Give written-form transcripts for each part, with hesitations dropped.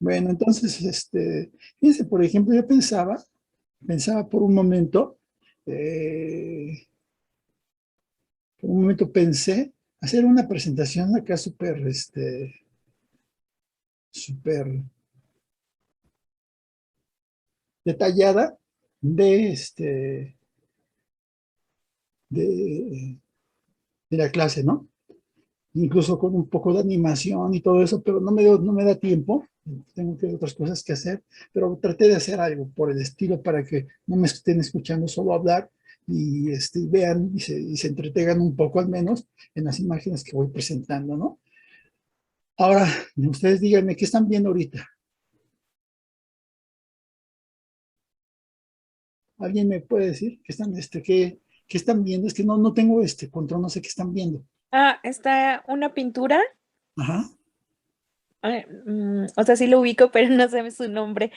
Bueno, entonces, fíjense, por ejemplo, yo pensaba eh, por un momento pensé hacer una presentación acá súper, súper detallada de, de, de la clase, ¿no? Incluso con un poco de animación y todo eso, pero no me da tiempo, tengo que otras cosas que hacer, pero traté de hacer algo por el estilo para que no me estén escuchando solo hablar y vean y se entretengan un poco al menos en las imágenes que voy presentando, ¿no? Ahora, ustedes díganme, ¿qué están viendo ahorita? ¿Alguien me puede decir qué están viendo? Es que no tengo este control, no sé qué están viendo. Ah, está una pintura. Ajá. O sea, sí lo ubico, pero no sé su nombre.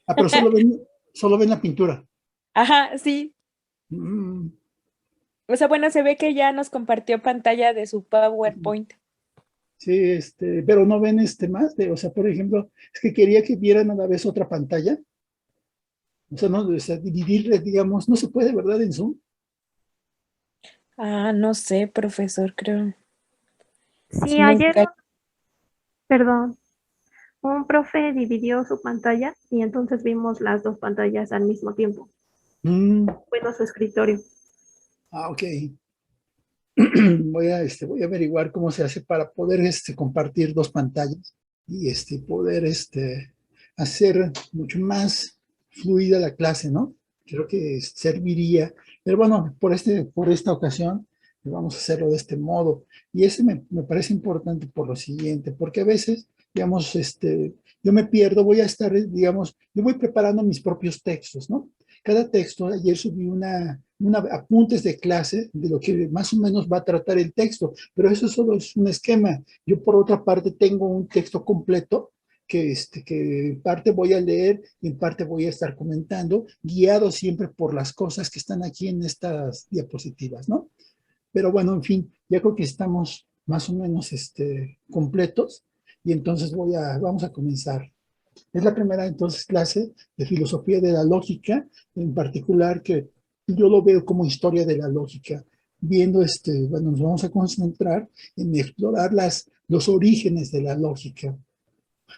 Ah, pero solo ven la pintura. Ajá, sí. Mm, O sea, bueno, se ve que ya nos compartió pantalla de su PowerPoint. sí, pero no ven o sea, por ejemplo, es que quería que vieran a la vez otra pantalla. O sea, no, o sea, dividirle, digamos, no se puede, ¿verdad? En Zoom. Ah, no sé, profesor, creo. Sí, Sí, ayer, nunca. perdón, un profe dividió su pantalla y entonces vimos las dos pantallas al mismo tiempo. Mm, Bueno, su escritorio. ok. Voy a averiguar cómo se hace para poder compartir dos pantallas y poder hacer mucho más fluida la clase, ¿no? Creo que serviría. Pero bueno, por esta ocasión vamos a hacerlo de este modo. Y me parece importante por lo siguiente, porque a veces, digamos, yo me pierdo, voy a estar, digamos, yo voy preparando mis propios textos, ¿no? Cada texto, ayer subí una apuntes de clase de lo que más o menos va a tratar el texto, pero eso solo es un esquema. Yo por otra parte tengo un texto completo que en parte voy a leer y en parte voy a estar comentando, guiado siempre por las cosas que están aquí en estas diapositivas, ¿no? Pero bueno, en fin, ya creo que estamos más o menos completos y entonces vamos a comenzar. Es la primera entonces clase de filosofía de la lógica, en particular que yo lo veo como historia de la lógica. Viendo bueno, nos vamos a concentrar en explorar los orígenes de la lógica,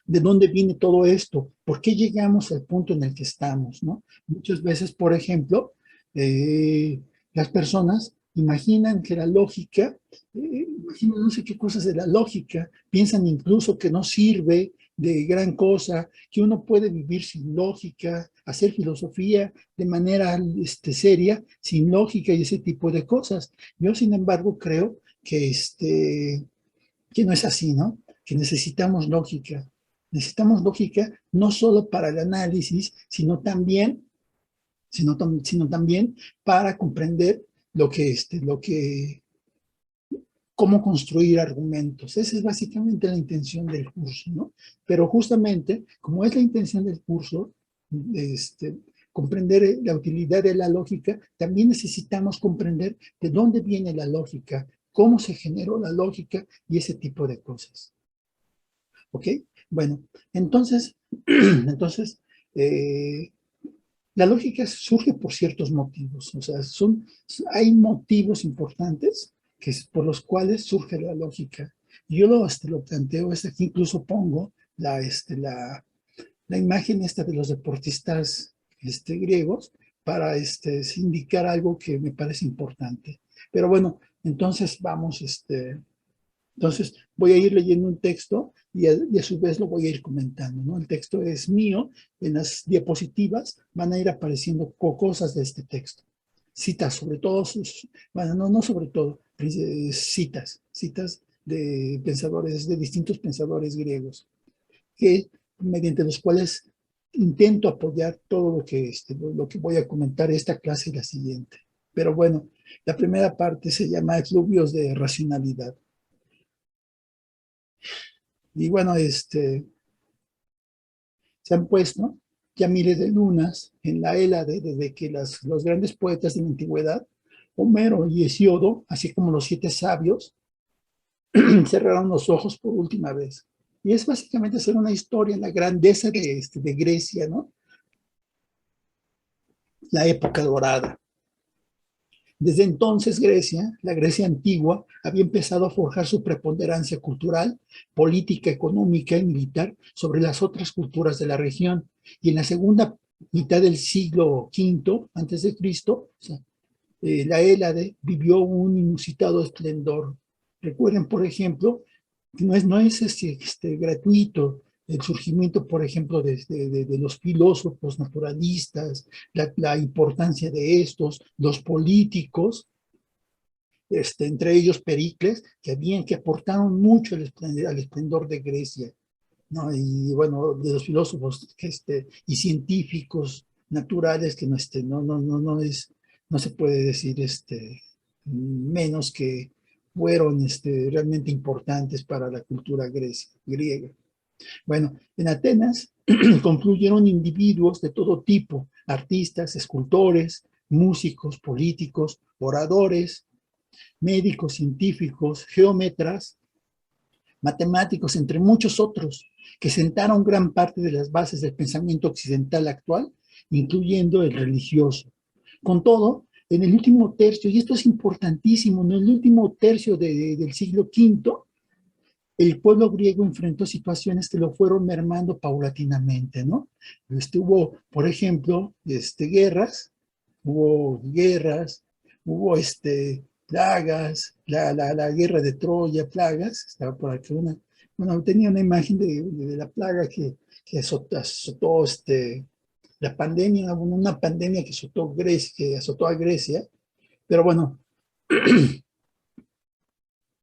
de dónde viene todo esto, por qué llegamos al punto en el que estamos, ¿no? Muchas veces, por ejemplo, las personas imaginan que la lógica, imaginan no sé qué cosas de la lógica, piensan incluso que no sirve de gran cosa, que uno puede vivir sin lógica, hacer filosofía de manera seria, sin lógica y ese tipo de cosas. Yo, sin embargo, creo que no es así, ¿no? Que necesitamos lógica. Necesitamos lógica no solo para el análisis, sino también para comprender lo que, cómo construir argumentos. Esa es básicamente la intención del curso, ¿no? Pero justamente, como es la intención del curso, comprender la utilidad de la lógica, también necesitamos comprender de dónde viene la lógica, cómo se generó la lógica y ese tipo de cosas. ¿Ok? Bueno, entonces, entonces eh, la lógica surge por ciertos motivos, o sea, hay motivos importantes por los cuales surge la lógica. Yo lo planteo, aquí incluso pongo la imagen de los deportistas griegos para indicar algo que me parece importante. Pero bueno, entonces entonces voy a ir leyendo un texto y a su vez lo voy a ir comentando, ¿no? El texto es mío, en las diapositivas van a ir apareciendo cosas de este texto. Citas, sobre todo bueno, no sobre todo, citas de pensadores, de distintos pensadores griegos, que mediante los cuales intento apoyar todo lo que voy a comentar esta clase y la siguiente. Pero bueno, la primera parte se llama Efluvios de Racionalidad. Y bueno, se han puesto ya miles de lunas en la Hélade desde que los grandes poetas de la antigüedad, Homero y Hesiodo, así como los siete sabios, cerraron los ojos por última vez. Y es básicamente hacer una historia, la grandeza de Grecia, ¿no? La época dorada. Desde entonces Grecia, la Grecia antigua, había empezado a forjar su preponderancia cultural, política, económica y militar sobre las otras culturas de la región. Y en la segunda mitad del siglo V antes de Cristo, o sea, la Hélade vivió un inusitado esplendor. Recuerden, por ejemplo, que no es gratuito el surgimiento, por ejemplo, de los filósofos naturalistas, la importancia de estos, los políticos, entre ellos Pericles, que aportaron mucho al esplendor de Grecia, ¿no? Y bueno, de los filósofos y científicos naturales que no se puede decir menos que fueron realmente importantes para la cultura griega. Bueno, en Atenas confluyeron individuos de todo tipo, artistas, escultores, músicos, políticos, oradores, médicos, científicos, geómetras, matemáticos, entre muchos otros, que sentaron gran parte de las bases del pensamiento occidental actual, incluyendo el religioso. Con todo, en el último tercio, y esto es importantísimo, en el último tercio del siglo V, el pueblo griego enfrentó situaciones que lo fueron mermando paulatinamente, ¿no? Hubo, por ejemplo, hubo plagas, la guerra de Troya, plagas, estaba por aquí bueno, tenía una imagen de la plaga que azotó la pandemia, una pandemia que azotó Grecia, que azotó a Grecia, pero bueno,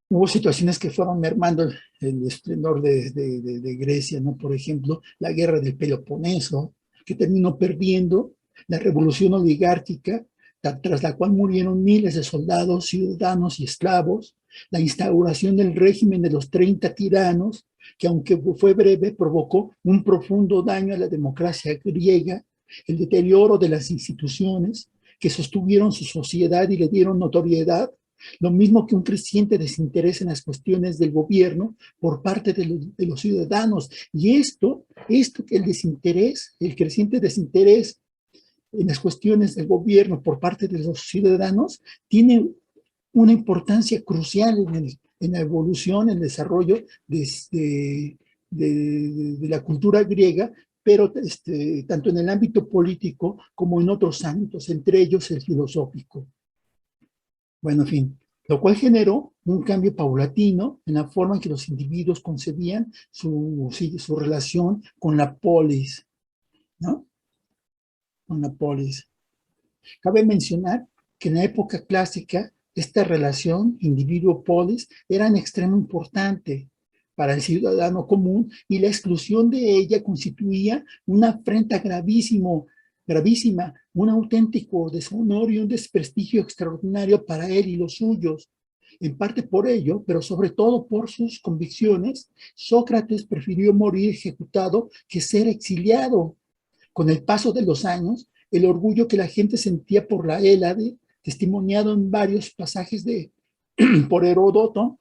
hubo situaciones que fueron mermando el esplendor de Grecia, ¿no? Por ejemplo, la guerra del Peloponeso, que terminó perdiendo la revolución oligárquica, tras la cual murieron miles de soldados, ciudadanos y esclavos, la instauración del régimen de los 30 tiranos, que aunque fue breve, provocó un profundo daño a la democracia griega, el deterioro de las instituciones que sostuvieron su sociedad y le dieron notoriedad, lo mismo que un creciente desinterés en las cuestiones del gobierno por parte de los ciudadanos. Y el creciente desinterés en las cuestiones del gobierno por parte de los ciudadanos, tiene una importancia crucial en la evolución, en el desarrollo de la cultura griega, pero tanto en el ámbito político como en otros ámbitos, entre ellos el filosófico. Bueno, en fin, lo cual generó un cambio paulatino en la forma en que los individuos concebían su relación con la polis, ¿no? Con la polis. Cabe mencionar que en la época clásica esta relación individuo-polis era en extremo importante para el ciudadano común y la exclusión de ella constituía una afrenta gravísima, un auténtico deshonor y un desprestigio extraordinario para él y los suyos. En parte por ello, pero sobre todo por sus convicciones, Sócrates prefirió morir ejecutado que ser exiliado. Con el paso de los años, el orgullo que la gente sentía por la Hélade, testimoniado en varios pasajes por Heródoto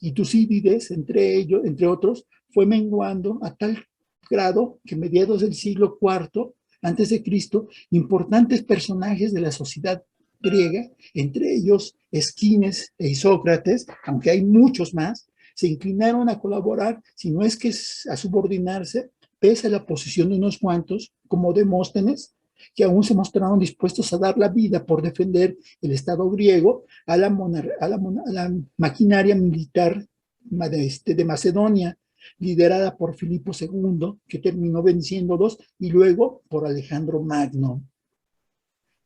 y Tucídides, entre otros, fue menguando a tal grado que mediados del siglo IV antes de Cristo, importantes personajes de la sociedad griega, entre ellos Esquines e Isócrates, aunque hay muchos más, se inclinaron a colaborar, si no es que a subordinarse, pese a la posición de unos cuantos, como Demóstenes, que aún se mostraron dispuestos a dar la vida por defender el Estado griego a la maquinaria militar de Macedonia, liderada por Filipo II, que terminó venciéndolos, y luego por Alejandro Magno.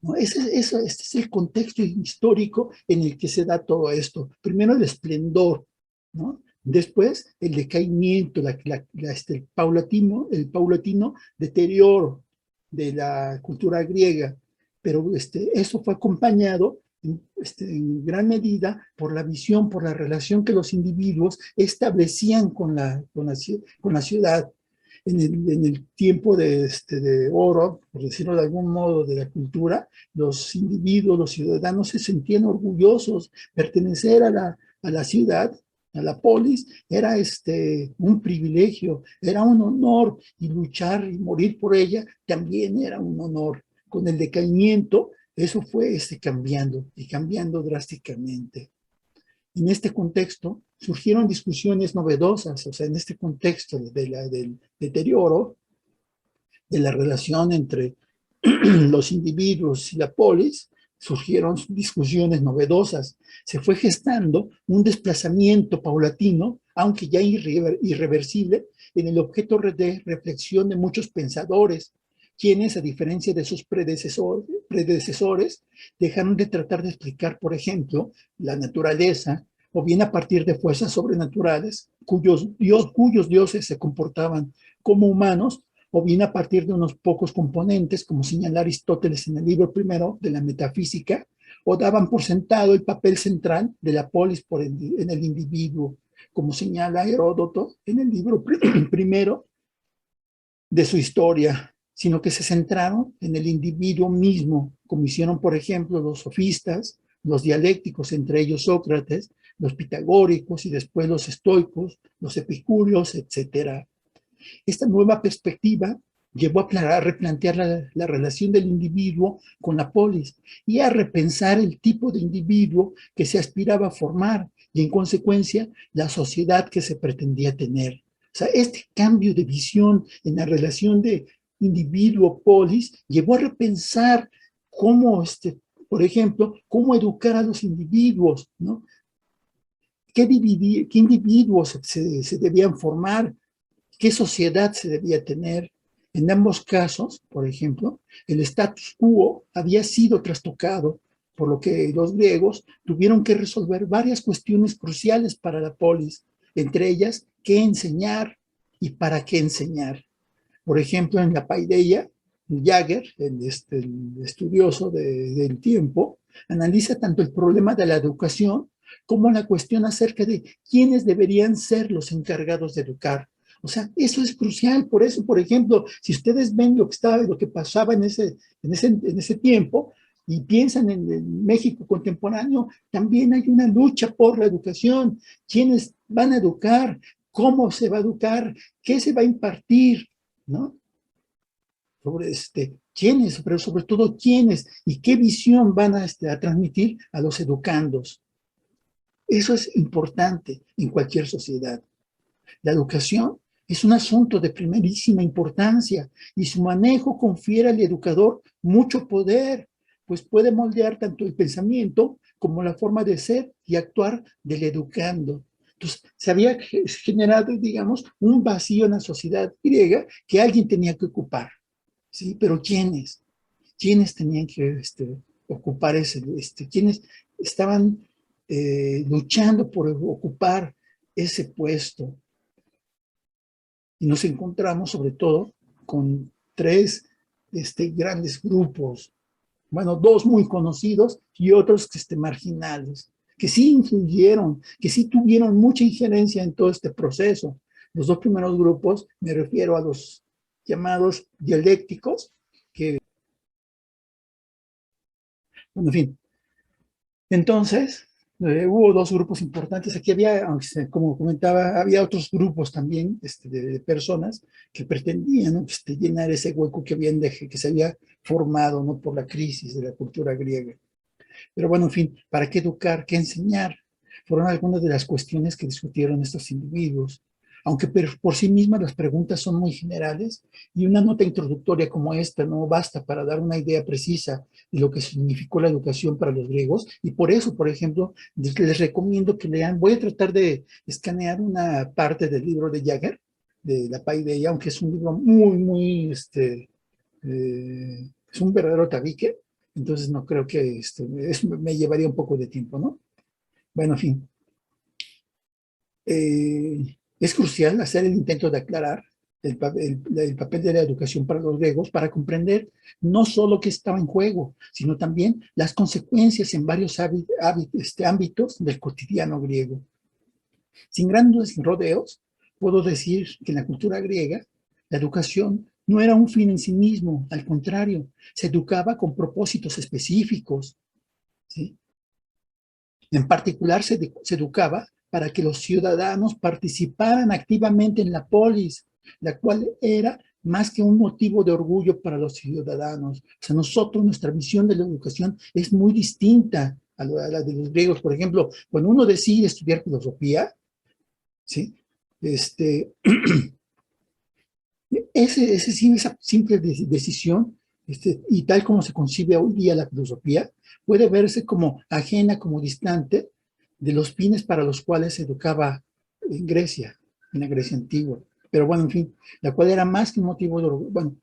¿No? Este es el contexto histórico en el que se da todo esto. Primero el esplendor, ¿no? Después el decaimiento, el paulatino deterioro de la cultura griega, pero eso fue acompañado en gran medida por la visión, por la relación que los individuos establecían con la ciudad. En el tiempo de oro, por decirlo de algún modo, de la cultura, los individuos, los ciudadanos se sentían orgullosos de pertenecer a la ciudad A la polis era un privilegio, era un honor, y luchar y morir por ella también era un honor. Con el decaimiento, eso fue cambiando y cambiando drásticamente. En este contexto surgieron discusiones novedosas, o sea, en este contexto del deterioro de la relación entre los individuos y la polis, surgieron discusiones novedosas. Se fue gestando un desplazamiento paulatino, aunque ya irreversible, en el objeto de reflexión de muchos pensadores, quienes, a diferencia de sus predecesores, dejaron de tratar de explicar, por ejemplo, la naturaleza, o bien a partir de fuerzas sobrenaturales, cuyos dioses se comportaban como humanos, o bien a partir de unos pocos componentes, como señala Aristóteles en el libro primero de la Metafísica, o daban por sentado el papel central de la polis en el individuo, como señala Heródoto en el libro primero de su historia, sino que se centraron en el individuo mismo, como hicieron, por ejemplo, los sofistas, los dialécticos, entre ellos Sócrates, los pitagóricos y después los estoicos, los epicúreos, etc. Esta nueva perspectiva llevó a replantear la relación del individuo con la polis y a repensar el tipo de individuo que se aspiraba a formar y, en consecuencia, la sociedad que se pretendía tener. O sea, este cambio de visión en la relación de individuo-polis llevó a repensar cómo, por ejemplo, cómo educar a los individuos, ¿no? ¿Qué individuos se debían formar? ¿Qué sociedad se debía tener? En ambos casos, por ejemplo, el status quo había sido trastocado, por lo que los griegos tuvieron que resolver varias cuestiones cruciales para la polis, entre ellas, qué enseñar y para qué enseñar. Por ejemplo, en la Paideia, Jagger, el estudioso del tiempo, analiza tanto el problema de la educación como la cuestión acerca de quiénes deberían ser los encargados de educar. O sea, eso es crucial. Por eso, por ejemplo, si ustedes ven lo que pasaba en ese tiempo y piensan en el México contemporáneo, también hay una lucha por la educación. ¿Quiénes van a educar? ¿Cómo se va a educar? ¿Qué se va a impartir? ¿No? Sobre quiénes, pero sobre todo quiénes y qué visión van a transmitir a los educandos. Eso es importante en cualquier sociedad. La educación es un asunto de primerísima importancia y su manejo confiere al educador mucho poder, pues puede moldear tanto el pensamiento como la forma de ser y actuar del educando. Entonces, se había generado, digamos, un vacío en la sociedad griega que alguien tenía que ocupar, ¿sí? Pero ¿quiénes? ¿Quiénes tenían que ocupar quiénes estaban luchando por ocupar ese puesto? Y nos encontramos sobre todo con tres grandes grupos, bueno, dos muy conocidos y otros marginales, que sí influyeron, que sí tuvieron mucha injerencia en todo este proceso. Los dos primeros grupos, me refiero a los llamados dialécticos, que, bueno, en fin. Entonces, hubo dos grupos importantes. Aquí había, como comentaba, había otros grupos también de personas que pretendían, ¿no? Llenar ese hueco que se había formado, ¿no? Por la crisis de la cultura griega. Pero bueno, en fin, ¿para qué educar? ¿Qué enseñar? Fueron algunas de las cuestiones que discutieron estos individuos. Aunque por sí mismas las preguntas son muy generales y una nota introductoria como esta no basta para dar una idea precisa de lo que significó la educación para los griegos, y por eso, por ejemplo, les recomiendo que lean. Voy a tratar de escanear una parte del libro de Jagger, de la Paideia, aunque es un libro muy, es un verdadero tabique, entonces no creo que me llevaría un poco de tiempo, ¿no? Bueno, en fin. Es crucial hacer el intento de aclarar el papel de la educación para los griegos para comprender no solo qué estaba en juego, sino también las consecuencias en varios ámbitos del cotidiano griego. Sin grandes rodeos, puedo decir que en la cultura griega, la educación no era un fin en sí mismo, al contrario, se educaba con propósitos específicos, ¿sí? En particular, se educaba para que los ciudadanos participaran activamente en la polis, la cual era más que un motivo de orgullo para los ciudadanos. O sea, nosotros, nuestra visión de la educación es muy distinta a la de los griegos. Por ejemplo, cuando uno decide estudiar filosofía, ¿sí? Esa simple decisión, y tal como se concibe hoy día la filosofía, puede verse como ajena, como distante de los fines para los cuales se educaba en Grecia, en la Grecia antigua. Pero bueno, en fin, la cual era más que un motivo de orgullo. Bueno,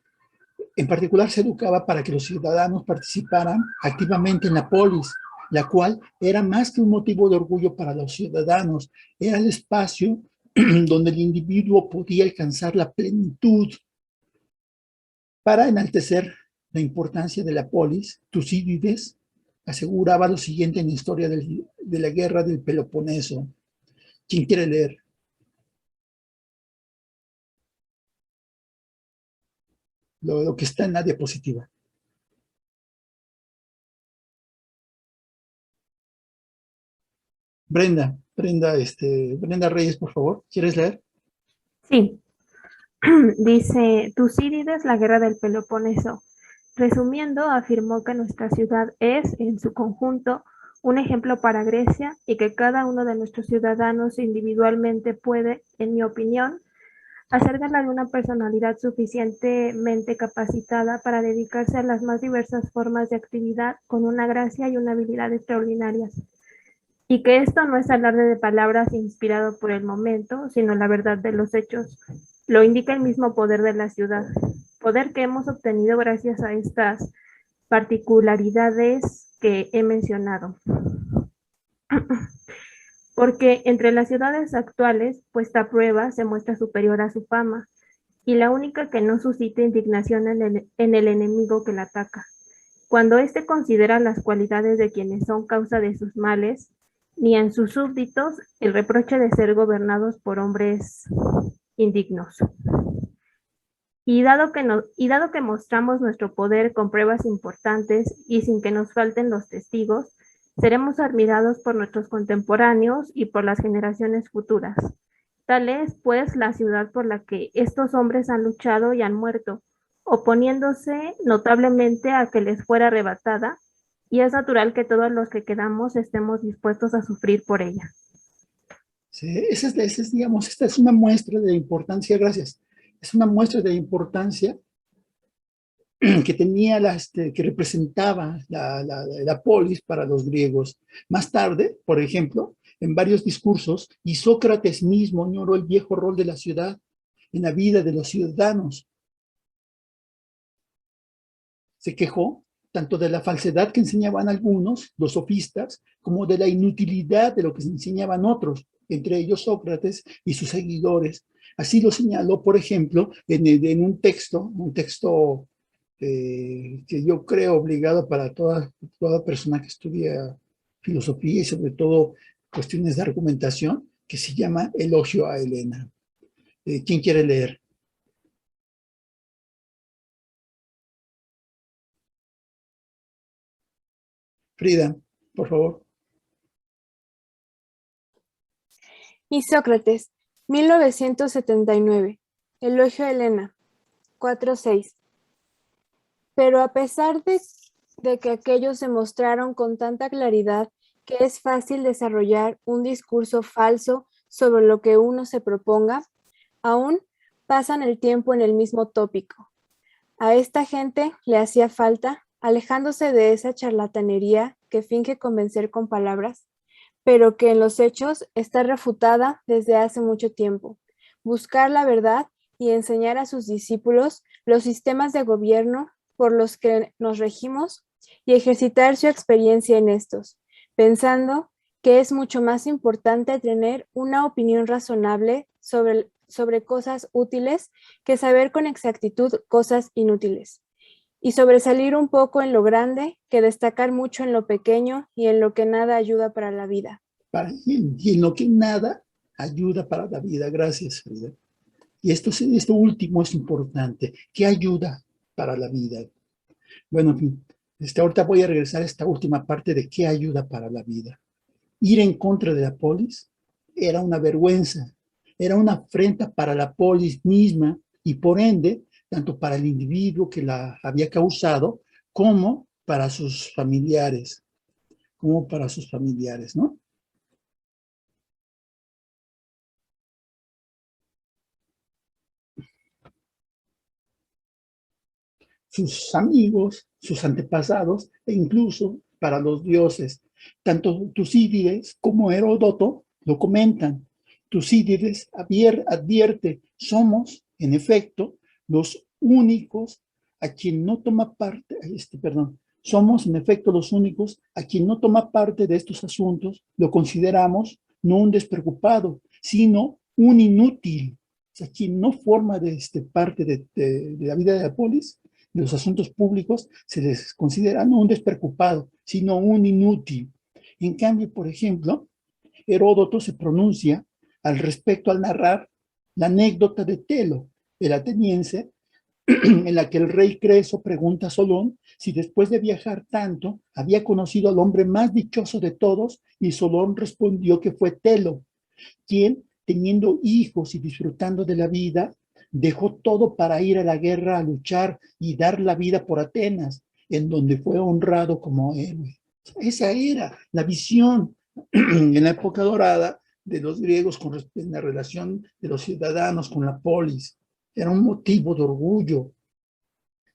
en particular se educaba para que los ciudadanos participaran activamente en la polis, la cual era más que un motivo de orgullo para los ciudadanos, era el espacio donde el individuo podía alcanzar la plenitud. Para enaltecer la importancia de la polis, Tucídides aseguraba lo siguiente en la historia de la guerra del Peloponeso. ¿Quién quiere leer? Lo que está en la diapositiva. Brenda Reyes, por favor, ¿quieres leer? Sí. Dice Tucídides, la guerra del Peloponeso. Resumiendo, afirmó que nuestra ciudad es, en su conjunto, un ejemplo para Grecia y que cada uno de nuestros ciudadanos individualmente puede, en mi opinión, hacer gala de una personalidad suficientemente capacitada para dedicarse a las más diversas formas de actividad con una gracia y una habilidad extraordinarias. Y que esto no es alarde de palabras inspirado por el momento, sino la verdad de los hechos. Lo indica el mismo poder de la ciudad, poder que hemos obtenido gracias a estas particularidades que he mencionado. Porque entre las ciudades actuales, puesta a prueba, se muestra superior a su fama, y la única que no suscita indignación en el enemigo que la ataca. Cuando éste considera las cualidades de quienes son causa de sus males, ni en sus súbditos el reproche de ser gobernados por hombres indignos. Y dado que mostramos nuestro poder con pruebas importantes y sin que nos falten los testigos, seremos admirados por nuestros contemporáneos y por las generaciones futuras. Tal es, pues, la ciudad por la que estos hombres han luchado y han muerto, oponiéndose notablemente a que les fuera arrebatada, y es natural que todos los que quedamos estemos dispuestos a sufrir por ella. Sí, digamos, esta es una muestra de importancia, gracias. Es una muestra de importancia que tenía, que representaba la polis para los griegos. Más tarde, por ejemplo, en varios discursos, y Sócrates mismo añoró el viejo rol de la ciudad en la vida de los ciudadanos. Se quejó tanto de la falsedad que enseñaban algunos, los sofistas, como de la inutilidad de lo que enseñaban otros, entre ellos Sócrates y sus seguidores. Así lo señaló, por ejemplo, en un texto que yo creo obligado para toda persona que estudia filosofía y sobre todo cuestiones de argumentación, que se llama Elogio a Helena. ¿Quién quiere leer? Frida, por favor. Y Sócrates, 1979. Elogio a Helena, 4:6. Pero a pesar de que aquellos se mostraron con tanta claridad que es fácil desarrollar un discurso falso sobre lo que uno se proponga, aún pasan el tiempo en el mismo tópico. A esta gente le hacía falta, alejándose de esa charlatanería que finge convencer con palabras, pero que en los hechos está refutada desde hace mucho tiempo, buscar la verdad y enseñar a sus discípulos los sistemas de gobierno por los que nos regimos y ejercitar su experiencia en estos, pensando que es mucho más importante tener una opinión razonable sobre cosas útiles que saber con exactitud cosas inútiles, y sobresalir un poco en lo grande que destacar mucho en lo pequeño y en lo que nada ayuda para la vida. Y en lo que nada ayuda para la vida. Gracias, Frida. Y esto último es importante. ¿Qué ayuda para la vida? Bueno, en fin, ahorita voy a regresar a esta última parte de qué ayuda para la vida. Ir en contra de la polis era una vergüenza, era una afrenta para la polis misma y por ende, tanto para el individuo que la había causado, como para sus familiares, ¿no? Sus amigos, sus antepasados e incluso para los dioses. Tanto Tucídides como Heródoto lo comentan. Tucídides advierte, somos, en efecto, los únicos a quien no toma parte, somos en efecto los únicos a quien no toma parte de estos asuntos, lo consideramos no un despreocupado, sino un inútil. O sea, quien no forma parte de la vida de la polis, de los asuntos públicos, se les considera no un despreocupado, sino un inútil. En cambio, por ejemplo, Heródoto se pronuncia al respecto al narrar la anécdota de Telo, el ateniense, en la que el rey Creso pregunta a Solón si después de viajar tanto había conocido al hombre más dichoso de todos, y Solón respondió que fue Telo, quien, teniendo hijos y disfrutando de la vida, dejó todo para ir a la guerra a luchar y dar la vida por Atenas, en donde fue honrado como héroe. Esa era la visión en la época dorada de los griegos con respecto a la relación de los ciudadanos con la polis. Era un motivo de orgullo,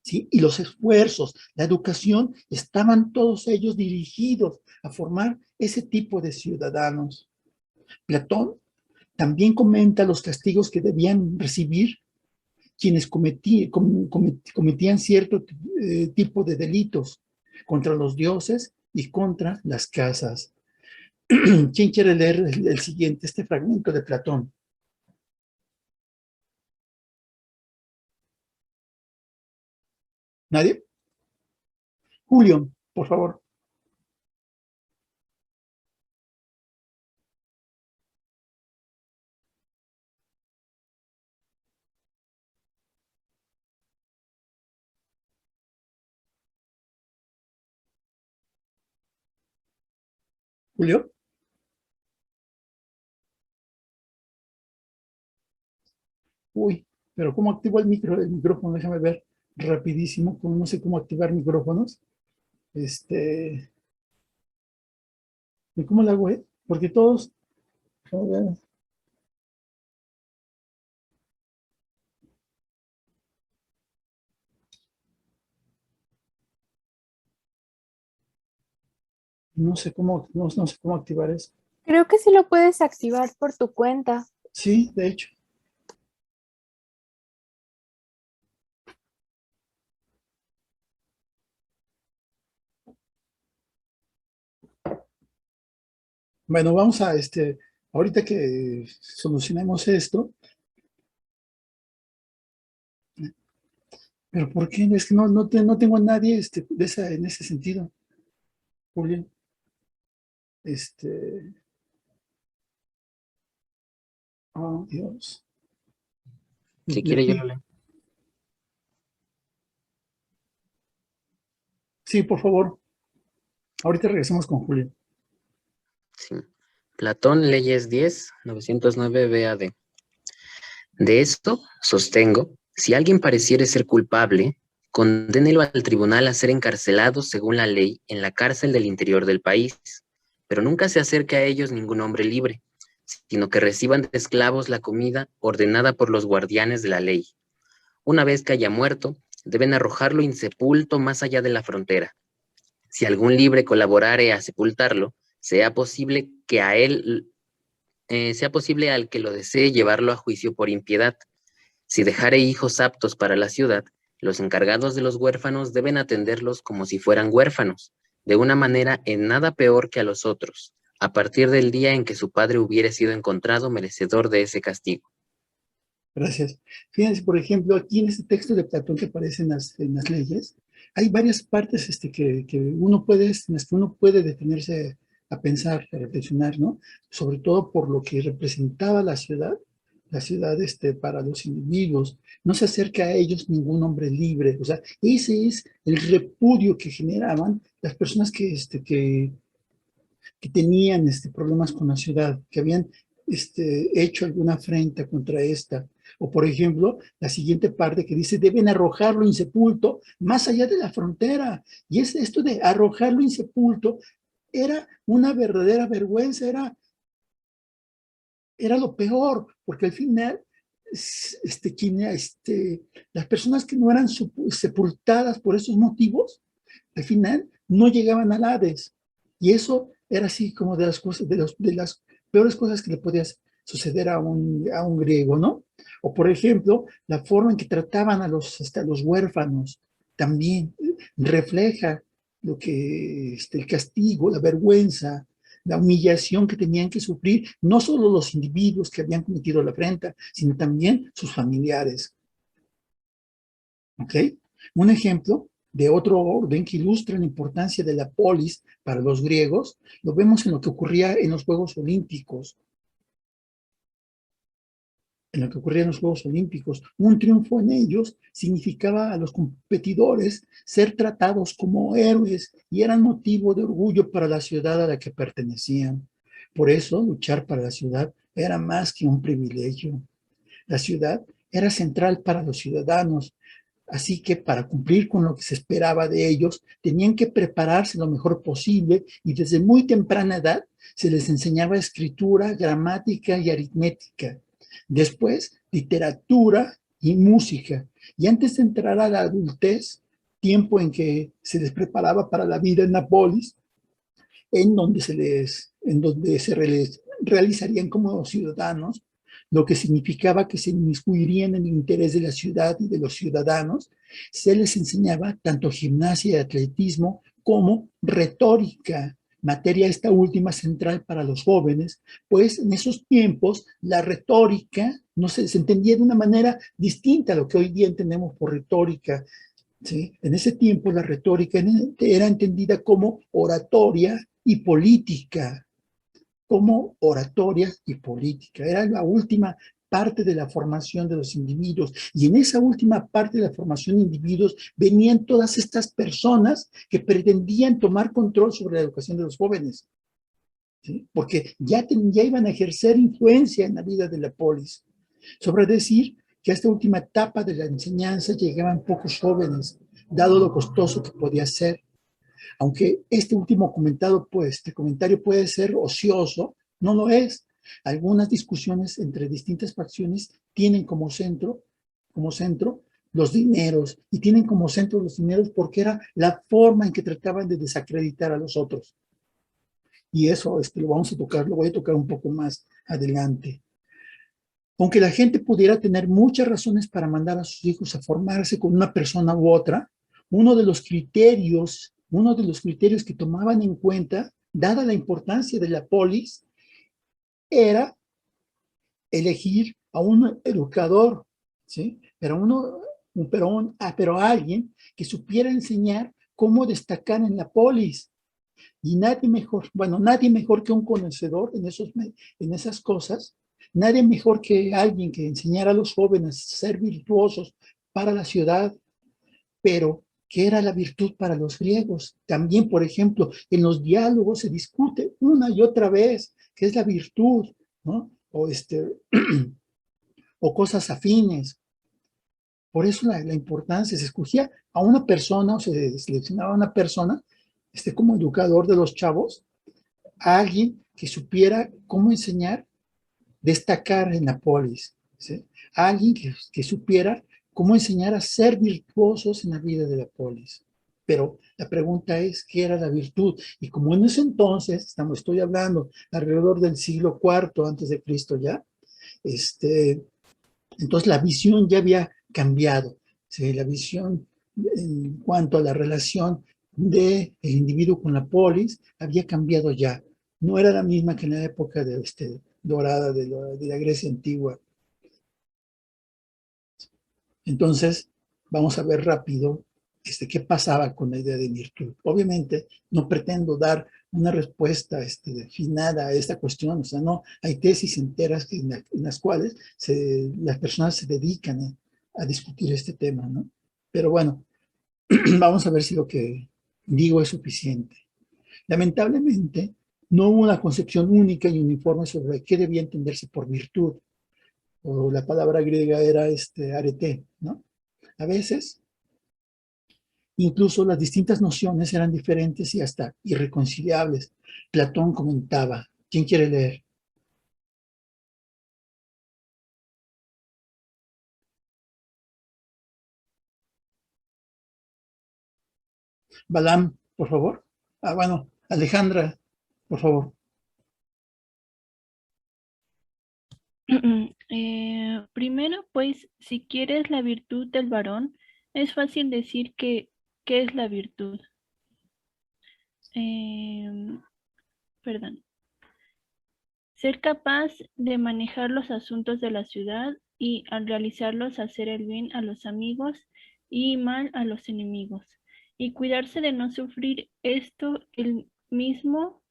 ¿sí? Y los esfuerzos, la educación, estaban todos ellos dirigidos a formar ese tipo de ciudadanos. Platón también comenta los castigos que debían recibir quienes cometían cierto tipo de delitos contra los dioses y contra las casas. ¿Quién quiere leer el siguiente, este fragmento de Platón? ¿Nadie? Julio, por favor. Julio. Uy, pero ¿cómo activo el micrófono? Déjame ver rapidísimo, como no sé cómo activar micrófonos. ¿Y cómo lo hago, Porque todos, a ver, no sé cómo activar eso. Creo que sí lo puedes activar por tu cuenta. Sí, de hecho. Bueno, vamos a, ahorita que solucionemos esto, pero ¿por qué? Es que no tengo a nadie en ese sentido, Julio. Oh, Dios. Si quiere yo lo leo. Sí, por favor. Ahorita regresamos con Julio. Sí. Platón, Leyes 10, 909 BAD. De esto sostengo, si alguien pareciere ser culpable, condénelo al tribunal a ser encarcelado según la ley en la cárcel del interior del país, pero nunca se acerque a ellos ningún hombre libre, sino que reciban de esclavos la comida ordenada por los guardianes de la ley. Una vez que haya muerto, deben arrojarlo insepulto más allá de la frontera. Si algún libre colaborare a sepultarlo, sea posible al que lo desee llevarlo a juicio por impiedad. Si dejare hijos aptos para la ciudad, los encargados de los huérfanos deben atenderlos como si fueran huérfanos, de una manera en nada peor que a los otros, a partir del día en que su padre hubiere sido encontrado merecedor de ese castigo. Gracias. Fíjense, por ejemplo, aquí en este texto de Platón que aparece en las leyes, hay varias partes que uno puede, en las que uno puede detenerse a pensar, a reflexionar, ¿no? Sobre todo por lo que representaba la ciudad para los individuos. No se acerca a ellos ningún hombre libre. O sea, ese es el repudio que generaban las personas que tenían problemas con la ciudad, que habían hecho alguna afrenta contra esta. O por ejemplo, la siguiente parte que dice, deben arrojarlo insepulto más allá de la frontera. Y es esto de arrojarlo insepulto, era una verdadera vergüenza, era lo peor, porque al final, las personas que no eran sepultadas por esos motivos, al final no llegaban al Hades. Y eso era así como de las cosas, de las peores cosas que le podía suceder a un griego, ¿no? O por ejemplo, la forma en que trataban hasta los huérfanos también refleja lo que el castigo, la vergüenza, la humillación que tenían que sufrir, no solo los individuos que habían cometido la afrenta, sino también sus familiares. ¿Ok? Un ejemplo de otro orden que ilustra la importancia de la polis para los griegos, lo vemos en lo que ocurría en los Juegos Olímpicos. En lo que ocurría en los Juegos Olímpicos. Un triunfo en ellos significaba a los competidores ser tratados como héroes y eran motivo de orgullo para la ciudad a la que pertenecían. Por eso, luchar para la ciudad era más que un privilegio. La ciudad era central para los ciudadanos, así que para cumplir con lo que se esperaba de ellos, tenían que prepararse lo mejor posible y desde muy temprana edad se les enseñaba escritura, gramática y aritmética. Después, literatura y música. Y antes de entrar a la adultez, tiempo en que se les preparaba para la vida en la polis, en donde se realizarían como ciudadanos, lo que significaba que se inmiscuirían en el interés de la ciudad y de los ciudadanos. Se les enseñaba tanto gimnasia y atletismo como retórica, materia esta última central para los jóvenes, pues en esos tiempos la retórica no se entendía de una manera distinta a lo que hoy día entendemos por retórica. ¿Sí? En ese tiempo la retórica era entendida como oratoria y política, como oratoria y política. Era la última parte de la formación de los individuos. Y en esa última parte de la formación de individuos venían todas estas personas que pretendían tomar control sobre la educación de los jóvenes. ¿Sí? Porque ya iban a ejercer influencia en la vida de la polis. Sobre decir que a esta última etapa de la enseñanza llegaban pocos jóvenes, dado lo costoso que podía ser. Aunque este último comentario puede ser ocioso, no lo es. Algunas discusiones entre distintas facciones tienen como centro los dineros, y tienen como centro los dineros porque era la forma en que trataban de desacreditar a los otros. Y eso lo voy a tocar un poco más adelante. Aunque la gente pudiera tener muchas razones para mandar a sus hijos a formarse con una persona u otra, uno de los criterios que tomaban en cuenta, dada la importancia de la polis, era elegir a un educador, ¿sí? Pero alguien que supiera enseñar cómo destacar en la polis. Y nadie mejor que un conocedor en esas cosas, nadie mejor que alguien que enseñara a los jóvenes a ser virtuosos para la ciudad, pero ¿qué era la virtud para los griegos? También, por ejemplo, en los diálogos se discute una y otra vez qué es la virtud, ¿no? O cosas afines. Por eso la importancia, se escogía a una persona o se seleccionaba a una persona como educador de los chavos, a alguien que supiera cómo enseñar, destacar en la polis, ¿sí? A alguien que supiera cómo enseñar a ser virtuosos en la vida de la polis. Pero la pregunta es, ¿qué era la virtud? Y como en ese entonces, estoy hablando alrededor del siglo IV antes de Cristo ya, entonces la visión ya había cambiado, ¿sí? La visión en cuanto a la relación del individuo con la polis había cambiado ya. No era la misma que en la época dorada de la Grecia antigua. Entonces, vamos a ver rápido qué pasaba con la idea de virtud. Obviamente, no pretendo dar una respuesta definida a esta cuestión, o sea, no hay tesis enteras en las cuales las personas se dedican a discutir este tema, ¿no? Pero bueno, vamos a ver si lo que digo es suficiente. Lamentablemente, No hubo una concepción única y uniforme sobre qué debía entenderse por virtud, o la palabra griega era arete, ¿no? A veces, incluso las distintas nociones eran diferentes y hasta irreconciliables. Platón comentaba, ¿quién quiere leer? Balam, por favor. Bueno, Alejandra, por favor. Primero, pues, si quieres la virtud del varón, es fácil decir qué es la virtud. Perdón. Ser capaz de manejar los asuntos de la ciudad y al realizarlos hacer el bien a los amigos y mal a los enemigos. Y cuidarse de no sufrir esto el mismo,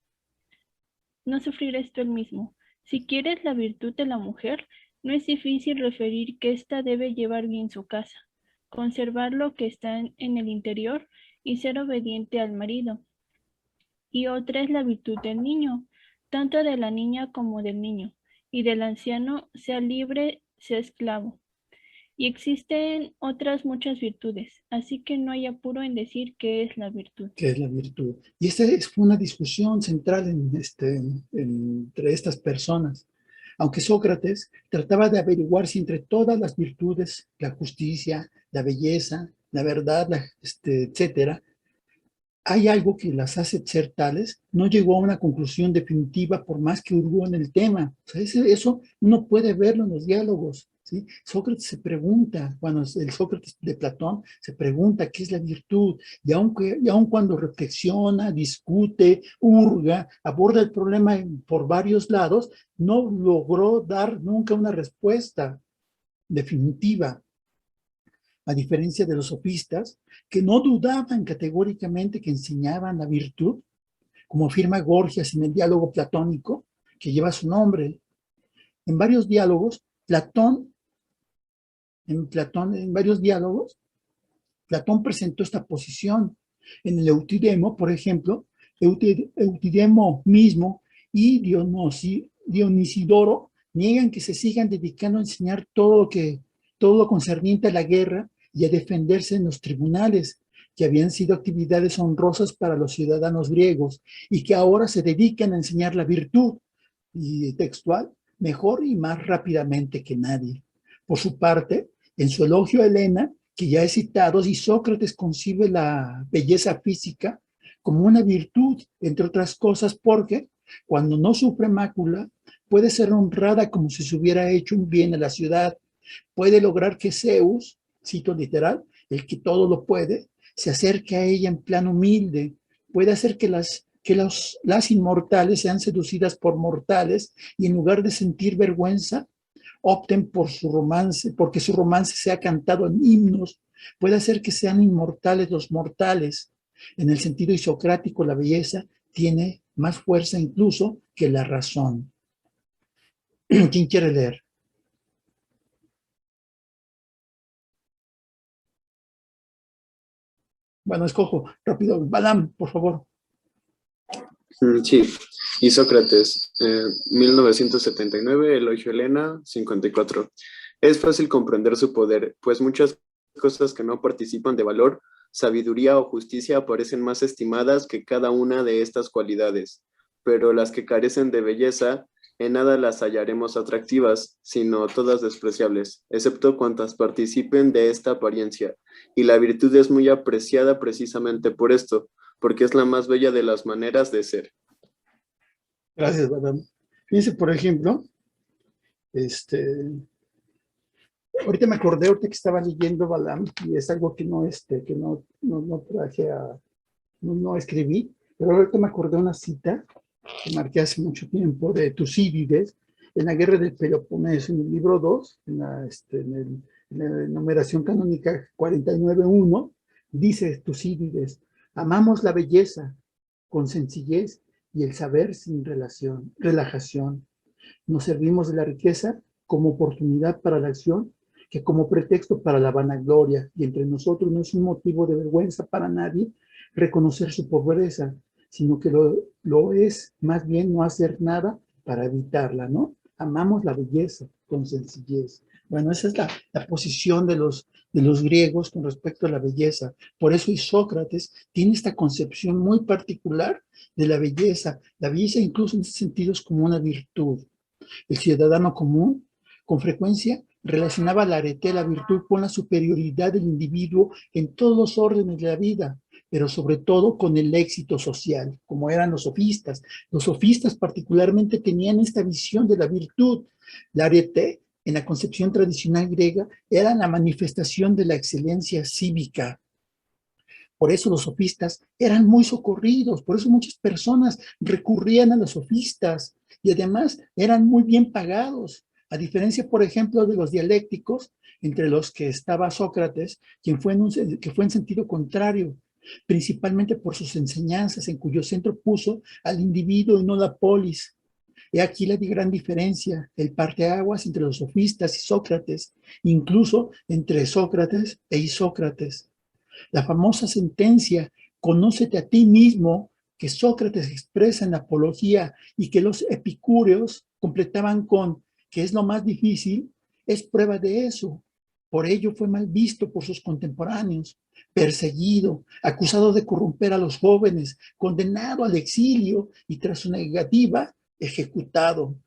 no sufrir esto el mismo. Si quieres la virtud de la mujer, no es difícil referir que ésta debe llevar bien su casa, conservar lo que está en el interior y ser obediente al marido. Y otra es la virtud del niño, tanto de la niña como del niño, y del anciano, sea libre, sea esclavo. Y existen otras muchas virtudes, así que no hay apuro en decir qué es la virtud. ¿Qué es la virtud? Y esta fue una discusión central entre estas personas. Aunque Sócrates trataba de averiguar si entre todas las virtudes, la justicia, la belleza, la verdad, etcétera, hay algo que las hace ser tales, no llegó a una conclusión definitiva por más que hurgó en el tema. O sea, eso uno puede verlo en los diálogos, ¿sí? Sócrates se pregunta, bueno, el Sócrates de Platón se pregunta qué es la virtud, y aun cuando reflexiona, discute, hurga, aborda el problema por varios lados, no logró dar nunca una respuesta definitiva. A diferencia de los sofistas, que no dudaban categóricamente que enseñaban la virtud, como afirma Gorgias en el diálogo platónico, que lleva su nombre. En varios diálogos, en varios diálogos, Platón presentó esta posición. En el Eutidemo, por ejemplo, Eutidemo mismo y Dionisidoro niegan que se sigan dedicando a enseñar todo lo concerniente a la guerra y a defenderse en los tribunales, que habían sido actividades honrosas para los ciudadanos griegos y que ahora se dedican a enseñar la virtud, y textual, mejor y más rápidamente que nadie. Por su parte, en su elogio a Helena, que ya he citado, y Sócrates concibe la belleza física como una virtud, entre otras cosas, porque cuando no sufre mácula, puede ser honrada como si se hubiera hecho un bien a la ciudad, puede lograr que Zeus, cito literal, el que todo lo puede, se acerque a ella en plan humilde, puede hacer que las inmortales sean seducidas por mortales y en lugar de sentir vergüenza, opten por su romance, porque su romance sea cantado en himnos, puede hacer que sean inmortales los mortales. En el sentido isocrático, la belleza tiene más fuerza incluso que la razón. ¿Quién quiere leer? Bueno, escojo rápido. Balam, por favor. Sí, y Sócrates, 1979, Elogio a Helena, 54. Es fácil comprender su poder, pues muchas cosas que no participan de valor, sabiduría o justicia aparecen más estimadas que cada una de estas cualidades, pero las que carecen de belleza, en nada las hallaremos atractivas, sino todas despreciables, excepto cuantas participen de esta apariencia, y la virtud es muy apreciada precisamente por esto, porque es la más bella de las maneras de ser. Gracias, Balam. Fíjense, por ejemplo, ahorita me acordé, ahorita que estaba leyendo Balam, y es algo que no traje no escribí, pero ahorita me acordé una cita que marqué hace mucho tiempo de Tucídides en la guerra del Peloponeso, en el libro 2, en la numeración canónica 49.1, dice Tucídides: amamos la belleza con sencillez y el saber sin relajación. Nos servimos de la riqueza como oportunidad para la acción que como pretexto para la vanagloria, y entre nosotros no es un motivo de vergüenza para nadie reconocer su pobreza, sino que lo es más bien no hacer nada para evitarla, ¿no? Amamos la belleza con sencillez. Bueno, esa es la posición de los griegos con respecto a la belleza. Por eso Isócrates tiene esta concepción muy particular de la belleza. La belleza incluso en ese sentido es como una virtud. El ciudadano común con frecuencia relacionaba la arete, la virtud, con la superioridad del individuo en todos los órdenes de la vida, pero sobre todo con el éxito social, como eran los sofistas. Los sofistas particularmente tenían esta visión de la virtud. La arete, en la concepción tradicional griega, era la manifestación de la excelencia cívica. Por eso los sofistas eran muy socorridos, por eso muchas personas recurrían a los sofistas y además eran muy bien pagados, a diferencia, por ejemplo, de los dialécticos, entre los que estaba Sócrates, que fue en sentido contrario, principalmente por sus enseñanzas, en cuyo centro puso al individuo y no la polis. He aquí la gran diferencia, el parteaguas entre los sofistas y Sócrates, incluso entre Sócrates e Isócrates. La famosa sentencia, conócete a ti mismo, que Sócrates expresa en la Apología y que los epicúreos completaban con, que es lo más difícil, es prueba de eso. Por ello fue mal visto por sus contemporáneos, perseguido, acusado de corromper a los jóvenes, condenado al exilio y tras su negativa, ejecutado.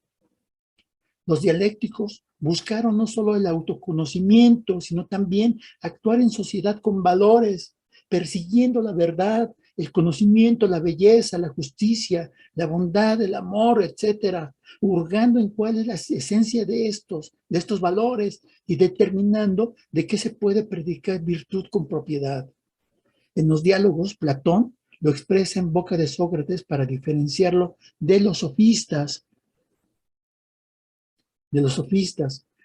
Los dialécticos buscaron no solo el autoconocimiento, sino también actuar en sociedad con valores, persiguiendo la verdad, el conocimiento, la belleza, la justicia, la bondad, el amor, etcétera, hurgando en cuál es la esencia de estos valores y determinando de qué se puede predicar virtud con propiedad. En los diálogos, Platón lo expresa en boca de Sócrates para diferenciarlo de los sofistas.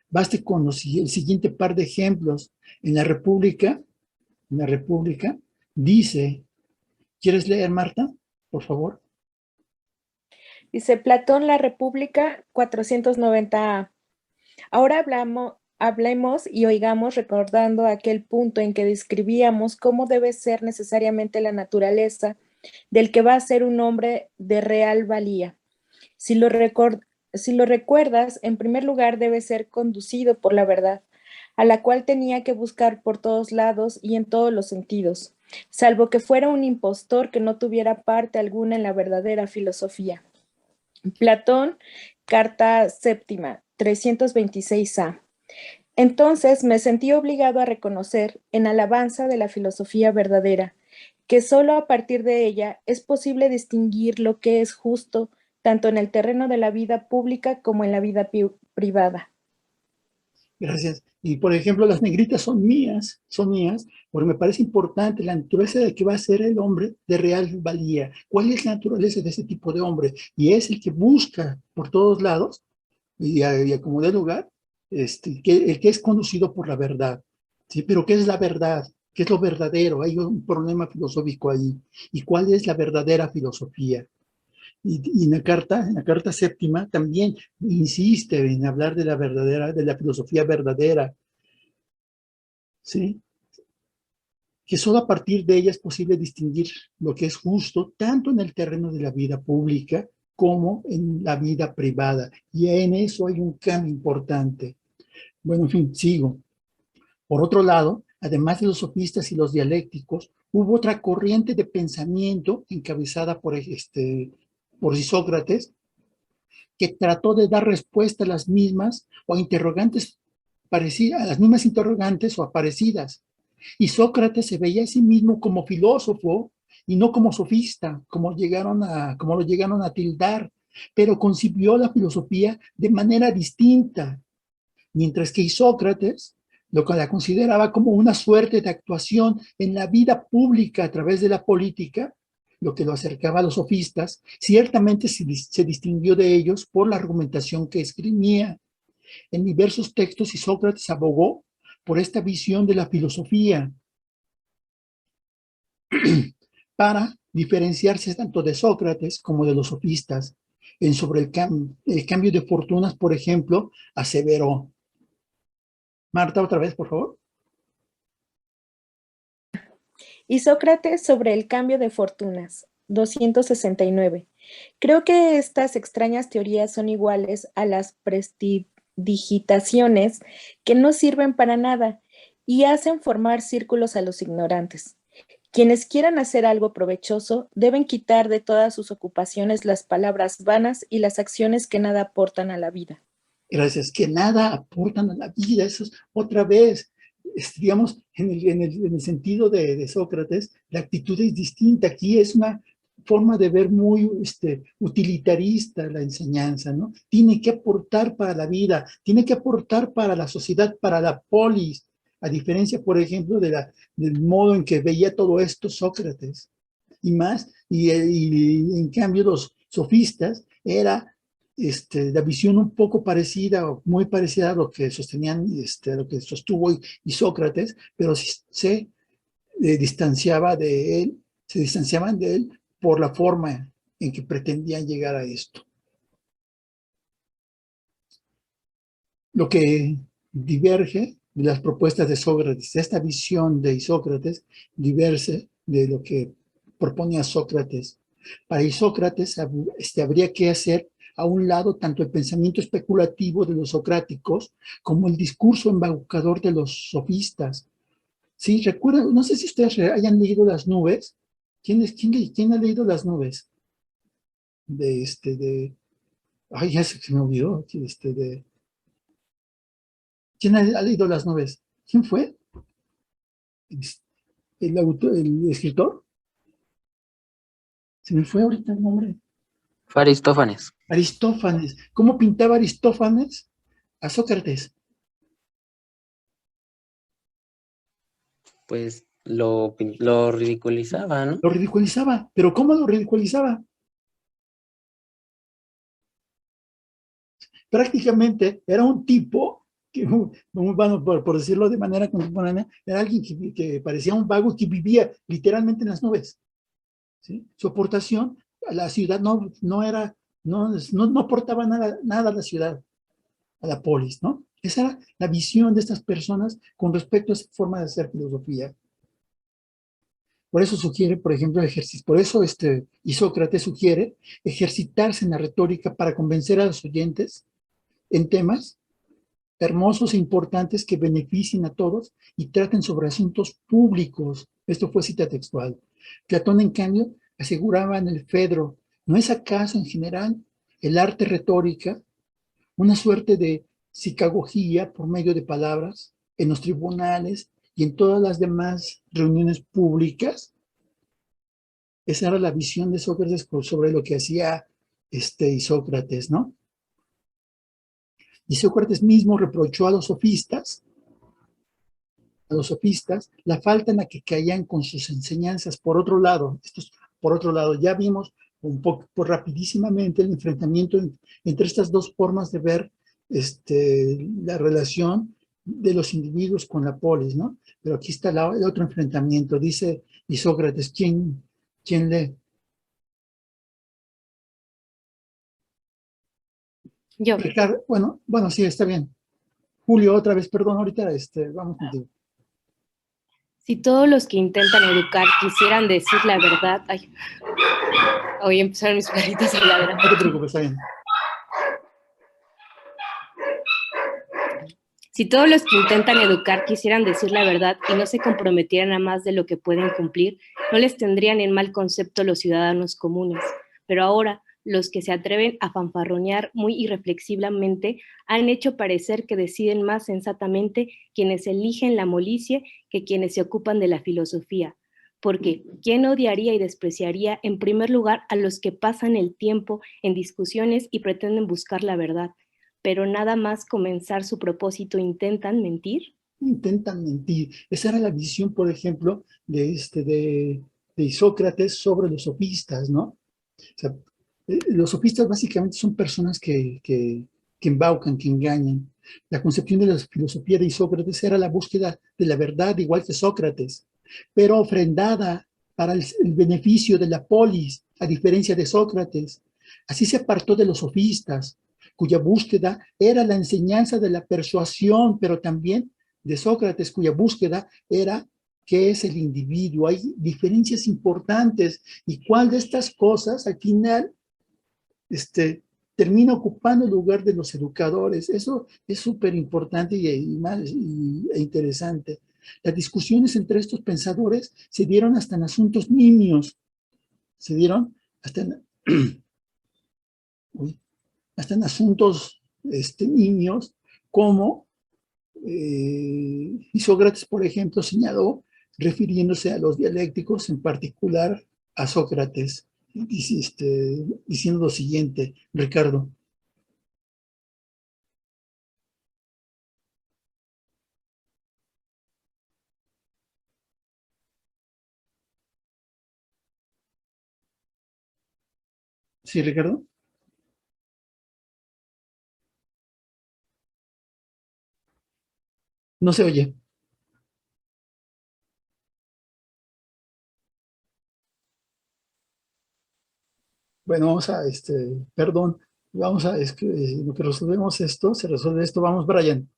Baste con el siguiente par de ejemplos. En la República, dice, ¿quieres leer, Marta? Por favor. Dice Platón, La República, 490a. Ahora hablemos y oigamos recordando aquel punto en que describíamos cómo debe ser necesariamente la naturaleza del que va a ser un hombre de real valía. Si lo recuerdas, en primer lugar debe ser conducido por la verdad, a la cual tenía que buscar por todos lados y en todos los sentidos, salvo que fuera un impostor que no tuviera parte alguna en la verdadera filosofía. Platón, carta séptima, 326a. Entonces me sentí obligado a reconocer, en alabanza de la filosofía verdadera, que solo a partir de ella es posible distinguir lo que es justo, tanto en el terreno de la vida pública como en la vida privada. Gracias. Y por ejemplo, las negritas son mías, porque me parece importante la naturaleza de que va a ser el hombre de real valía. ¿Cuál es la naturaleza de ese tipo de hombre? Y es el que busca por todos lados y a como dé lugar, el que es conducido por la verdad. ¿Sí? Pero ¿qué es la verdad? ¿Qué es lo verdadero? Hay un problema filosófico ahí. ¿Y cuál es la verdadera filosofía? Y en la carta séptima también insiste en hablar de la filosofía verdadera, ¿sí? Que solo a partir de ella es posible distinguir lo que es justo, tanto en el terreno de la vida pública como en la vida privada. Y en eso hay un cambio importante. Bueno, en fin, sigo. Por otro lado, además de los sofistas y los dialécticos, hubo otra corriente de pensamiento encabezada por Isócrates, que trató de dar respuesta a las mismas o interrogantes parecidas, a las mismas interrogantes o aparecidas. Y Sócrates se veía a sí mismo como filósofo y no como sofista, como lo llegaron a tildar, pero concibió la filosofía de manera distinta, mientras que Isócrates lo que la consideraba como una suerte de actuación en la vida pública a través de la política, lo que lo acercaba a los sofistas. Ciertamente se distinguió de ellos por la argumentación que esgrimía. En diversos textos, Isócrates abogó por esta visión de la filosofía para diferenciarse tanto de Sócrates como de los sofistas. Sobre el cambio de fortunas, por ejemplo, aseveró. Marta, otra vez, por favor. Y Sócrates sobre el cambio de fortunas. 269. Creo que estas extrañas teorías son iguales a las prestidigitaciones que no sirven para nada y hacen formar círculos a los ignorantes. Quienes quieran hacer algo provechoso deben quitar de todas sus ocupaciones las palabras vanas y las acciones que nada aportan a la vida. Gracias, que nada aportan a la vida. Eso es otra vez, digamos, en el sentido de Sócrates, la actitud es distinta. Aquí es una forma de ver muy utilitarista la enseñanza, ¿no? Tiene que aportar para la vida, tiene que aportar para la sociedad, para la polis, a diferencia, por ejemplo, del modo en que veía todo esto Sócrates. Y más, y en cambio los sofistas era la visión un poco parecida o muy parecida a lo que sostenían, a lo que sostuvo y Sócrates, pero se distanciaban de él por la forma en que pretendían llegar a esto. Lo que diverge de las propuestas de Sócrates, esta visión de Isócrates, diverge de lo que proponía Sócrates. Para Isócrates habría que hacer a un lado tanto el pensamiento especulativo de los socráticos como el discurso embaucador de los sofistas. Sí, recuerda, no sé si ustedes hayan leído Las nubes. ¿Quién ha leído Las nubes? Ay, ya se me olvidó. ¿Quién ha leído Las nubes? ¿Quién fue? ¿El escritor? Se me fue ahorita el nombre. Aristófanes. Aristófanes. ¿Cómo pintaba Aristófanes a Sócrates? Pues lo ridiculizaba, ¿no? Lo ridiculizaba. ¿Pero cómo lo ridiculizaba? Prácticamente era un tipo, que, bueno, por decirlo de manera contemporánea, era alguien que parecía un vago que vivía literalmente en las nubes. ¿Sí? Su aportación a la ciudad no aportaba nada a la ciudad, a la polis, ¿no? Esa era la visión de estas personas con respecto a esa forma de hacer filosofía. Por eso sugiere, por ejemplo, por eso Isócrates sugiere ejercitarse en la retórica para convencer a los oyentes en temas hermosos e importantes que beneficien a todos y traten sobre asuntos públicos. Esto fue cita textual. Platón, en cambio, aseguraba en el Fedro, ¿no es acaso en general el arte retórica una suerte de psicagogía por medio de palabras en los tribunales y en todas las demás reuniones públicas? Esa era la visión de Sócrates sobre lo que hacía Isócrates, ¿no? Y Sócrates mismo reprochó a los sofistas la falta en la que caían con sus enseñanzas. Por otro lado, ya vimos un poco rapidísimamente el enfrentamiento entre estas dos formas de ver la relación de los individuos con la polis, ¿no? Pero aquí está el otro enfrentamiento. Dice Isócrates, ¿quién lee? Yo. Ricardo, bueno, sí, está bien. Julio, otra vez, perdón, ahorita vamos contigo. Si todos los que intentan educar quisieran decir la verdad... Ay, hoy empezaron mis perritos a ladrar. No te preocupes, está bien. Si todos los que intentan educar quisieran decir la verdad y no se comprometieran a más de lo que pueden cumplir, no les tendrían en mal concepto los ciudadanos comunes. Pero ahora, los que se atreven a fanfarronear muy irreflexiblemente han hecho parecer que deciden más sensatamente quienes eligen la molicie que quienes se ocupan de la filosofía. Porque, ¿quién odiaría y despreciaría en primer lugar a los que pasan el tiempo en discusiones y pretenden buscar la verdad, pero nada más comenzar su propósito intentan mentir? Intentan mentir. Esa era la visión, por ejemplo, de Isócrates sobre los sofistas, ¿no? O sea, los sofistas básicamente son personas que embaucan, que engañan. La concepción de la filosofía de Isócrates era la búsqueda de la verdad, igual que Sócrates, pero ofrendada para el beneficio de la polis, a diferencia de Sócrates. Así se apartó de los sofistas, cuya búsqueda era la enseñanza de la persuasión, pero también de Sócrates, cuya búsqueda era qué es el individuo. Hay diferencias importantes y cuál de estas cosas al final termina ocupando el lugar de los educadores. Eso es súper importante e interesante. Las discusiones entre estos pensadores se dieron hasta en asuntos nimios, se dieron hasta en, hasta en asuntos nimios, como y Sócrates, por ejemplo, señaló, refiriéndose a los dialécticos, en particular a Sócrates, diciendo lo siguiente, Ricardo. ¿Sí, Ricardo? No se oye. Bueno, vamos a, perdón, vamos a, es que lo que resolvemos esto, se resuelve esto, vamos, Brian.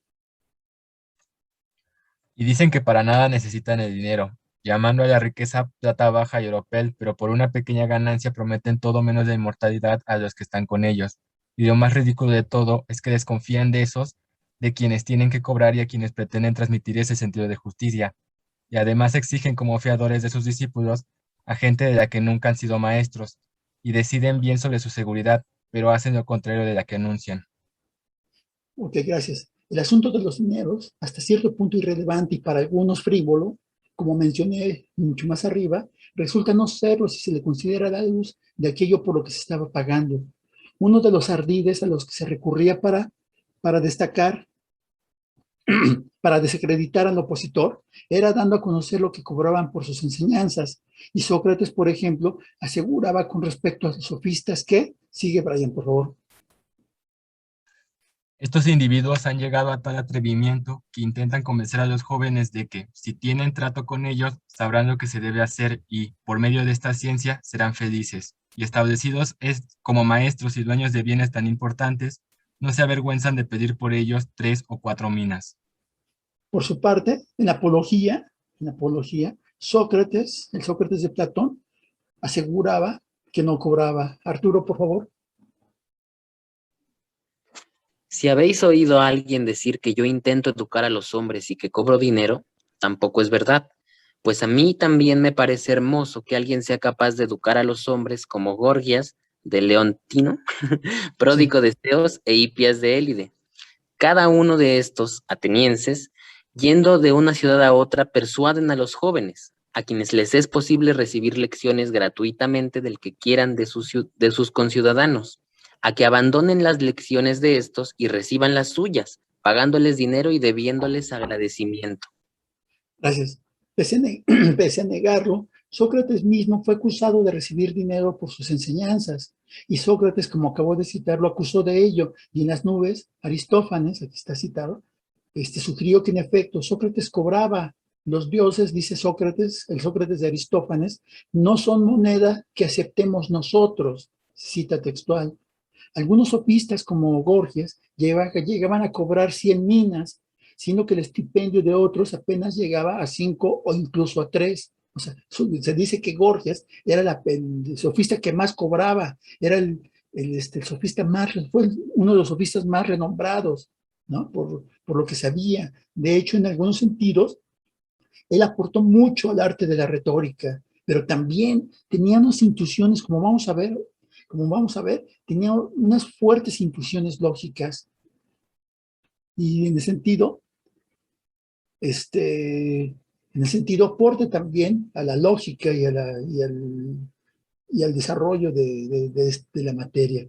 Y dicen que para nada necesitan el dinero, llamando a la riqueza plata baja y oropel, pero por una pequeña ganancia prometen todo menos la inmortalidad a los que están con ellos. Y lo más ridículo de todo es que desconfían de esos, de quienes tienen que cobrar y a quienes pretenden transmitir ese sentido de justicia. Y además exigen como fiadores de sus discípulos a gente de la que nunca han sido maestros, y deciden bien sobre su seguridad, pero hacen lo contrario de la que anuncian. Ok, gracias. El asunto de los dineros, hasta cierto punto irrelevante y para algunos frívolo, como mencioné mucho más arriba, resulta no serlo si se le considera la luz de aquello por lo que se estaba pagando. Uno de los ardides a los que se recurría para destacar, para desacreditar al opositor, era dando a conocer lo que cobraban por sus enseñanzas. Y Sócrates, por ejemplo, aseguraba con respecto a los sofistas que, sigue Brian, por favor. Estos individuos han llegado a tal atrevimiento que intentan convencer a los jóvenes de que, si tienen trato con ellos, sabrán lo que se debe hacer y, por medio de esta ciencia, serán felices. Y establecidos como maestros y dueños de bienes tan importantes, no se avergüenzan de pedir por ellos 3 o 4 minas. Por su parte, en Apología, Sócrates, el Sócrates de Platón, aseguraba que no cobraba. Arturo, por favor. Si habéis oído a alguien decir que yo intento educar a los hombres y que cobro dinero, tampoco es verdad, pues a mí también me parece hermoso que alguien sea capaz de educar a los hombres como Gorgias de Leontino, Pródico de Ceos e Hipias de Élide. Cada uno de estos atenienses, yendo de una ciudad a otra, persuaden a los jóvenes, a quienes les es posible recibir lecciones gratuitamente del que quieran de sus conciudadanos, a que abandonen las lecciones de estos y reciban las suyas, pagándoles dinero y debiéndoles agradecimiento. Gracias. Pese a negarlo, Sócrates mismo fue acusado de recibir dinero por sus enseñanzas. Y Sócrates, como acabo de citar, lo acusó de ello. Y en las nubes, Aristófanes, aquí está citado, sugirió que en efecto Sócrates cobraba. Los dioses, dice Sócrates, el Sócrates de Aristófanes, no son moneda que aceptemos nosotros, cita textual. Algunos sofistas como Gorgias llegaban a cobrar 100 minas, siendo que el estipendio de otros apenas llegaba a 5 o incluso a 3. O sea, se dice que Gorgias era el sofista que más cobraba, era el sofista más, fue uno de los sofistas más renombrados, ¿no? Por lo que sabía. De hecho, en algunos sentidos, él aportó mucho al arte de la retórica, pero también tenía unas intuiciones, como vamos a ver, tenía unas fuertes intuiciones lógicas. Y en el sentido aporte también a la lógica y al desarrollo de la materia.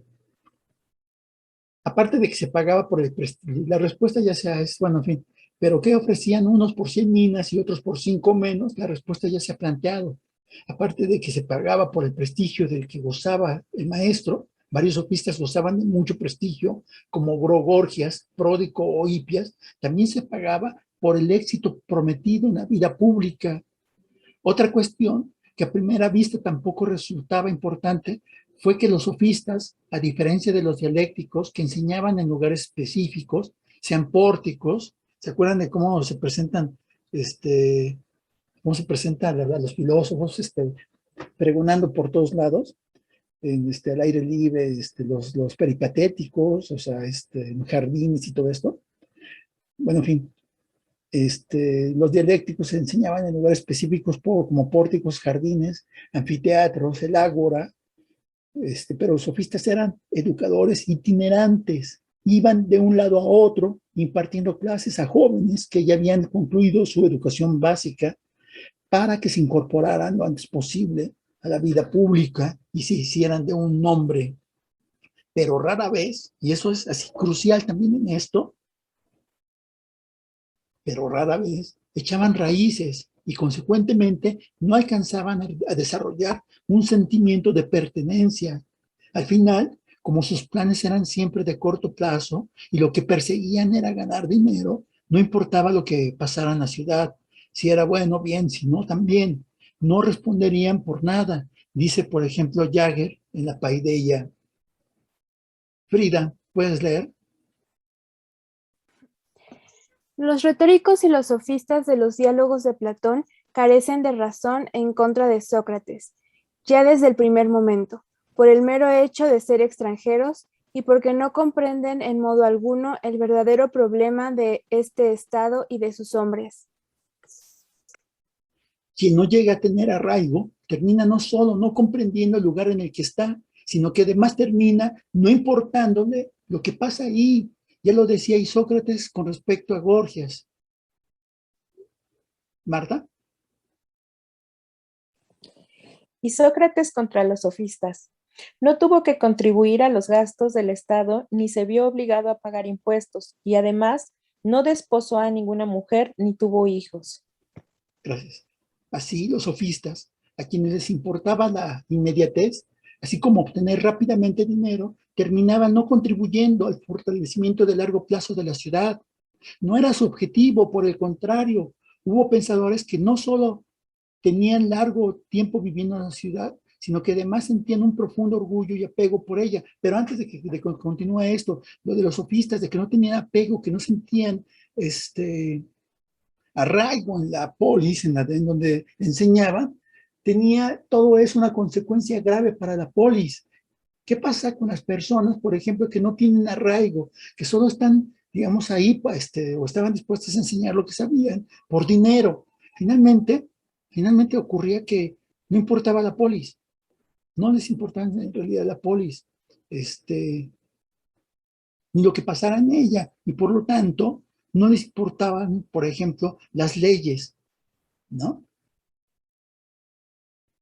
Aparte de que se pagaba por el prestigio, la respuesta ya sea es, bueno, en fin, pero ¿qué ofrecían unos por 100 minas y otros por 5 menos? La respuesta ya se ha planteado. Aparte de que se pagaba por el prestigio del que gozaba el maestro, varios sofistas gozaban de mucho prestigio, como Gorgias, Pródico o Hipias, también se pagaba por el éxito prometido en la vida pública. Otra cuestión que a primera vista tampoco resultaba importante fue que los sofistas, a diferencia de los dialécticos que enseñaban en lugares específicos, sean pórticos, ¿se acuerdan de cómo se presentan cómo se presenta, ¿verdad? Los filósofos pregonando por todos lados, al aire libre, los peripatéticos, o sea, en jardines y todo esto. Bueno, en fin, los dialécticos se enseñaban en lugares específicos como pórticos, jardines, anfiteatros, el ágora, pero los sofistas eran educadores itinerantes, iban de un lado a otro impartiendo clases a jóvenes que ya habían concluido su educación básica para que se incorporaran lo antes posible a la vida pública y se hicieran de un nombre. Pero rara vez, y eso es así crucial también en esto, pero rara vez echaban raíces y consecuentemente no alcanzaban a desarrollar un sentimiento de pertenencia. Al final, como sus planes eran siempre de corto plazo y lo que perseguían era ganar dinero, no importaba lo que pasara en la ciudad. Si era bueno, bien, si no, también. No responderían por nada, dice, por ejemplo, Jagger en La Paideia. Frida, ¿puedes leer? Los retóricos y los sofistas de los diálogos de Platón carecen de razón en contra de Sócrates, ya desde el primer momento, por el mero hecho de ser extranjeros y porque no comprenden en modo alguno el verdadero problema de este Estado y de sus hombres. Quien no llega a tener arraigo termina no solo no comprendiendo el lugar en el que está, sino que además termina no importándole lo que pasa ahí. Ya lo decía Isócrates con respecto a Gorgias. ¿Marta? Isócrates contra los sofistas. No tuvo que contribuir a los gastos del Estado ni se vio obligado a pagar impuestos y además no desposó a ninguna mujer ni tuvo hijos. Gracias. Así los sofistas, a quienes les importaba la inmediatez, así como obtener rápidamente dinero, terminaban no contribuyendo al fortalecimiento de largo plazo de la ciudad. No era su objetivo, por el contrario, hubo pensadores que no solo tenían largo tiempo viviendo en la ciudad, sino que además sentían un profundo orgullo y apego por ella. Pero antes de que continúe esto, lo de los sofistas, de que no tenían apego, que no sentían arraigo en la polis, en donde enseñaban, tenía todo eso una consecuencia grave para la polis. ¿Qué pasa con las personas, por ejemplo, que no tienen arraigo, que solo están, digamos, ahí, o estaban dispuestas a enseñar lo que sabían por dinero? Finalmente ocurría que no importaba la polis, no les importaba en realidad la polis, ni lo que pasara en ella, y por lo tanto, no les importaban, por ejemplo, las leyes, ¿no?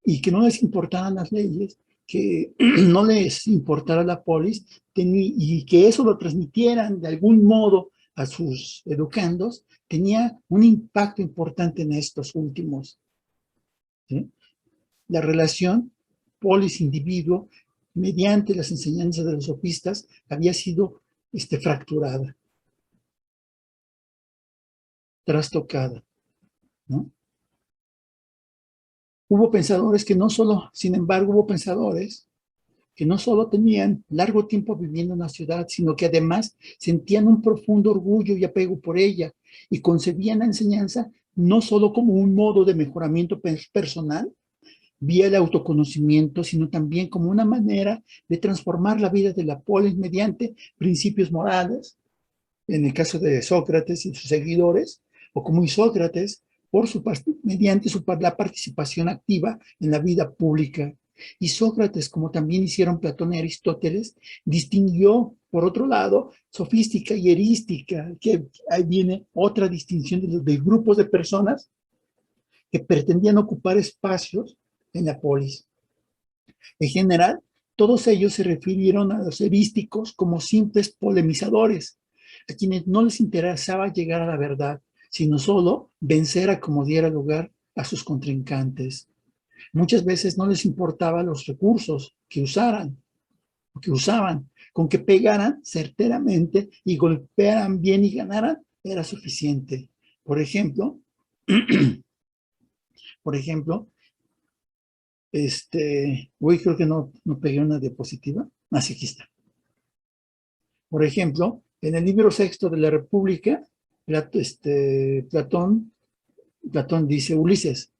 Y que no les importaran las leyes, que no les importara la polis, y que eso lo transmitieran de algún modo a sus educandos, tenía un impacto importante en estos últimos. ¿Sí? La relación polis-individuo, mediante las enseñanzas de los sofistas, había sido fracturada, trastocada, ¿no? Hubo pensadores que no solo, sin embargo, hubo pensadores que no solo tenían largo tiempo viviendo en la ciudad, sino que además sentían un profundo orgullo y apego por ella y concebían la enseñanza no solo como un modo de mejoramiento personal, vía el autoconocimiento, sino también como una manera de transformar la vida de la polis mediante principios morales, en el caso de Sócrates y sus seguidores, o como Isócrates, mediante la participación activa en la vida pública. Y Sócrates, como también hicieron Platón y Aristóteles, distinguió, por otro lado, sofística y erística, que ahí viene otra distinción de grupos de personas que pretendían ocupar espacios en la polis. En general, todos ellos se refirieron a los erísticos como simples polemizadores, a quienes no les interesaba llegar a la verdad, sino solo vencer a como diera lugar a sus contrincantes. Muchas veces no les importaba los recursos que usaban, con que pegaran certeramente y golpearan bien y ganaran, era suficiente. Por ejemplo, creo que no pegué una diapositiva. Así aquí está. Por ejemplo, en el libro sexto de la República, Platón Platón dice, Ulises.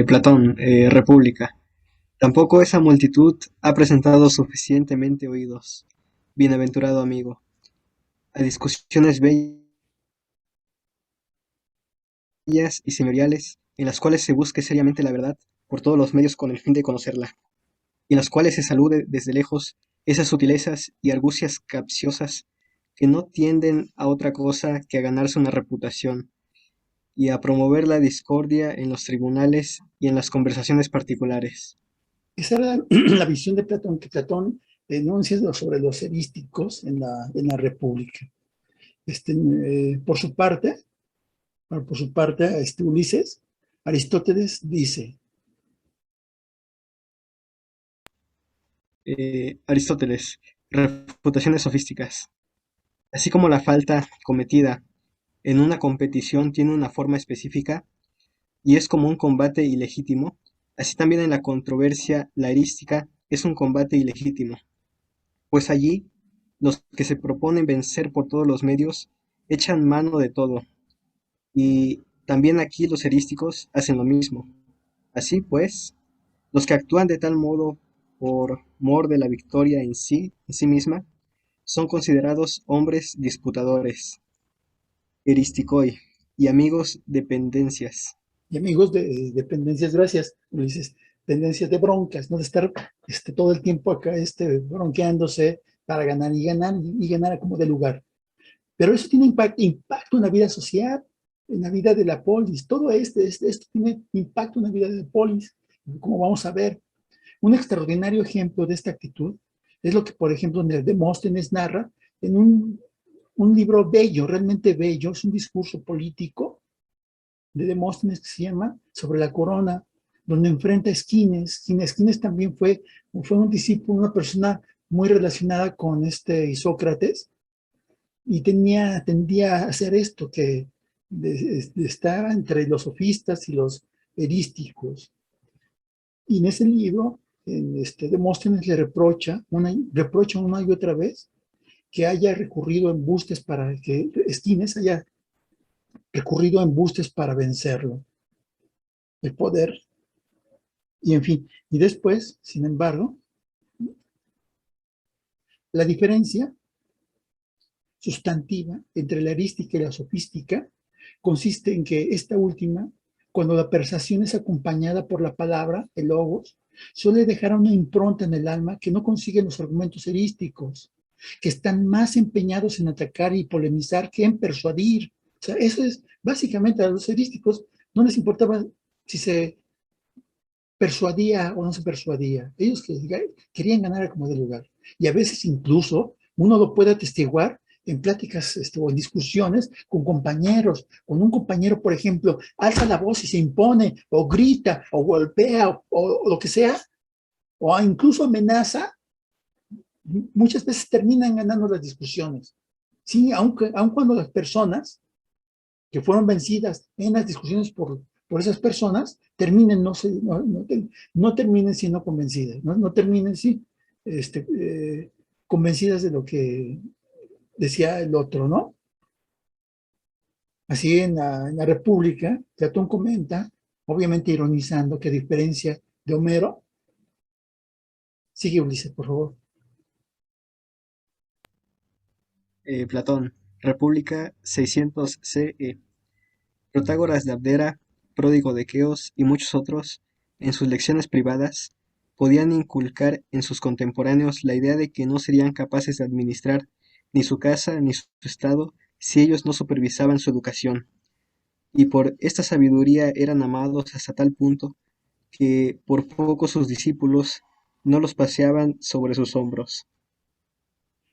Platón, República. Tampoco esa multitud ha presentado suficientemente oídos, bienaventurado amigo, a discusiones bellas y señoriales, en las cuales se busque seriamente la verdad por todos los medios con el fin de conocerla, y en las cuales se salude desde lejos esas sutilezas y argucias capciosas que no tienden a otra cosa que a ganarse una reputación y a promover la discordia en los tribunales y en las conversaciones particulares. Esa era la visión de Platón, que Platón denuncia sobre los erísticos en la República. Por su parte, Ulises, Aristóteles dice, Aristóteles, refutaciones sofísticas. Así como la falta cometida en una competición tiene una forma específica y es como un combate ilegítimo, así también en la controversia la erística es un combate ilegítimo, pues allí los que se proponen vencer por todos los medios echan mano de todo, y también aquí los erísticos hacen lo mismo. Así pues, los que actúan de tal modo por mor de la victoria en sí misma, son considerados hombres disputadores, eristicoi, y amigos dependencias. y amigos de dependencias, gracias, Ulises, tendencias de broncas, ¿no? De estar todo el tiempo acá bronqueándose para ganar y ganar como de lugar. Pero eso tiene impacto en la vida social, en la vida de la polis. Todo esto tiene impacto en la vida de la polis, como vamos a ver. Un extraordinario ejemplo de esta actitud es lo que, por ejemplo, Demóstenes narra en un libro bello, realmente bello, es un discurso político de Demóstenes que se llama Sobre la corona, donde enfrenta a Esquines. Esquines también fue un discípulo, una persona muy relacionada con Isócrates, y tendía a hacer esto, que estaba entre los sofistas y los erísticos. Y en ese libro, Demóstenes le reprocha una y otra vez que haya recurrido a embustes para que Esquines haya recurrido a embustes para vencerlo, el poder. Y en fin, y después, sin embargo, la diferencia sustantiva entre la erística y la sofística consiste en que esta última, cuando la persuasión es acompañada por la palabra, el logos, suele dejar una impronta en el alma que no consiguen los argumentos erísticos, que están más empeñados en atacar y polemizar que en persuadir. O sea, eso es básicamente a los erísticos no les importaba si se persuadía o no se persuadía. Ellos querían ganar como de lugar. Y a veces incluso uno lo puede atestiguar en pláticas o en discusiones con compañeros. Con un compañero, por ejemplo, alza la voz y se impone, o grita, o golpea, o lo que sea, o incluso amenaza, muchas veces terminan ganando las discusiones. Sí, aun cuando las personas que fueron vencidas en las discusiones por esas personas terminen, no terminen siendo convencidas, no terminen convencidas de lo que decía el otro, ¿no? Así en la República, Platón comenta, obviamente ironizando, que a diferencia de Homero, sigue Ulises, por favor. Platón, República 600 CE. Protágoras de Abdera, Pródigo de Queos y muchos otros, en sus lecciones privadas, podían inculcar en sus contemporáneos la idea de que no serían capaces de administrar ni su casa ni su estado si ellos no supervisaban su educación, y por esta sabiduría eran amados hasta tal punto que por poco sus discípulos no los paseaban sobre sus hombros.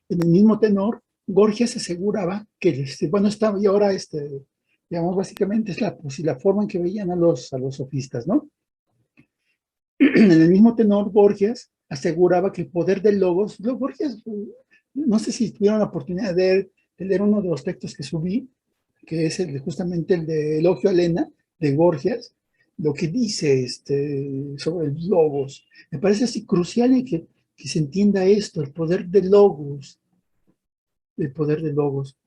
En el mismo tenor, Gorgias aseguraba que, y ahora, digamos, básicamente es la forma en que veían a los sofistas, ¿no? En el mismo tenor, Gorgias aseguraba que el poder del logos, Gorgias, no sé si tuvieron la oportunidad de leer uno de los textos que subí, que es justamente el de Elogio a Helena, de Gorgias, lo que dice sobre el logos. Me parece así crucial que se entienda esto, el poder del logos. El poder del logos.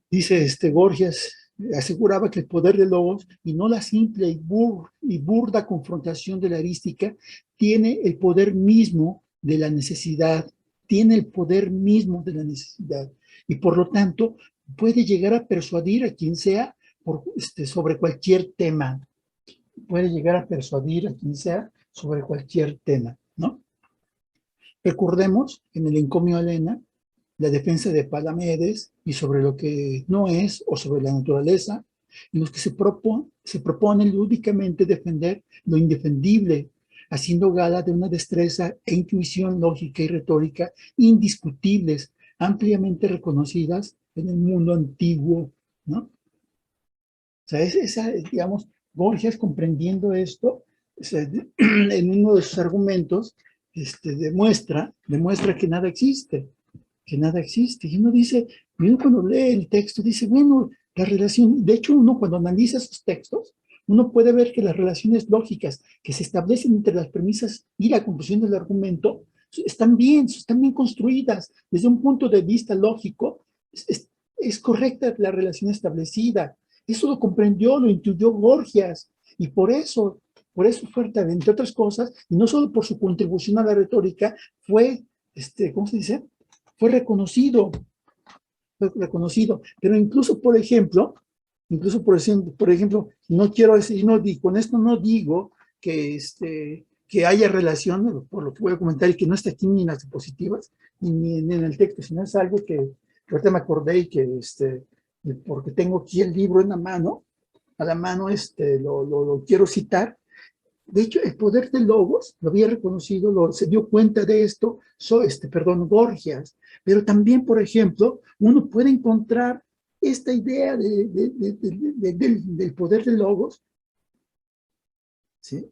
Dice Gorgias, aseguraba que el poder de Logos, y no la simple y burda confrontación de la erística, tiene el poder mismo de la necesidad, tiene el poder mismo de la necesidad, y por lo tanto puede llegar a persuadir a quien sea sobre cualquier tema, puede llegar a persuadir a quien sea sobre cualquier tema, ¿no? Recordemos en el encomio a Helena, la defensa de Palamedes y sobre lo que no es o sobre la naturaleza, en los que se propone lúdicamente defender lo indefendible, haciendo gala de una destreza e intuición lógica y retórica indiscutibles, ampliamente reconocidas en el mundo antiguo, ¿no? O sea, digamos, Borges comprendiendo esto, o sea, en uno de sus argumentos, demuestra que nada existe. Y uno dice, uno cuando lee el texto dice, bueno, la relación, de hecho uno cuando analiza esos textos, uno puede ver que las relaciones lógicas que se establecen entre las premisas y la conclusión del argumento están bien construidas. Desde un punto de vista lógico, es correcta la relación establecida. Eso lo comprendió, lo intuyó Gorgias, y por eso fuerte, entre otras cosas, y no solo por su contribución a la retórica, fue, ¿cómo se dice? Fue reconocido, pero incluso, por ejemplo, no quiero decir, con esto no digo que haya relación, por lo que voy a comentar, y que no está aquí ni en las diapositivas, ni en el texto, sino es algo que ahorita me acordé y que, porque tengo aquí el libro en la mano, a la mano, lo quiero citar. De hecho, el poder de Logos lo había reconocido, se dio cuenta de esto, Gorgias. Pero también, por ejemplo, uno puede encontrar esta idea del poder de Logos, ¿sí?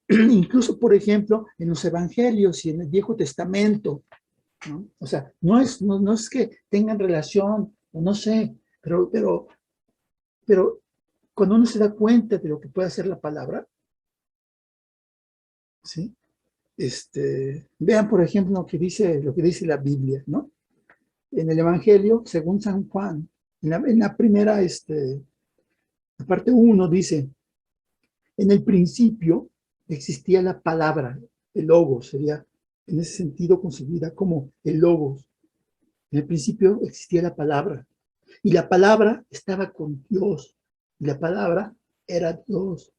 Incluso, por ejemplo, en los evangelios y en el Viejo Testamento, ¿no? O sea, no es que tengan relación, o no sé, pero cuando uno se da cuenta de lo que puede hacer la palabra, ¿sí? Vean, por ejemplo, lo que dice la Biblia, ¿no? En el Evangelio, según San Juan, en la primera, la parte 1 dice, en el principio existía la palabra, el logos, sería en ese sentido concebida como el logos. En el principio existía la palabra, y la palabra estaba con Dios, y la palabra era Dios.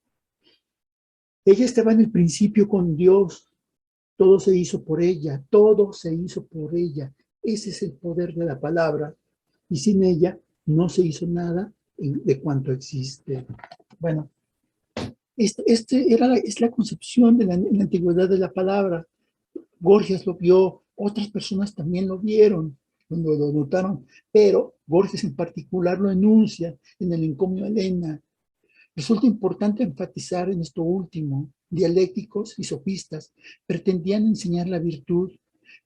Ella estaba en el principio con Dios, todo se hizo por ella, Ese es el poder de la palabra, y sin ella no se hizo nada de cuanto existe. Bueno, es la concepción en la antigüedad de la palabra. Gorgias lo vio, otras personas también lo vieron, lo notaron, pero Gorgias en particular lo enuncia en el encomio a Helena. Resulta importante enfatizar en esto último. Dialécticos y sofistas pretendían enseñar la virtud,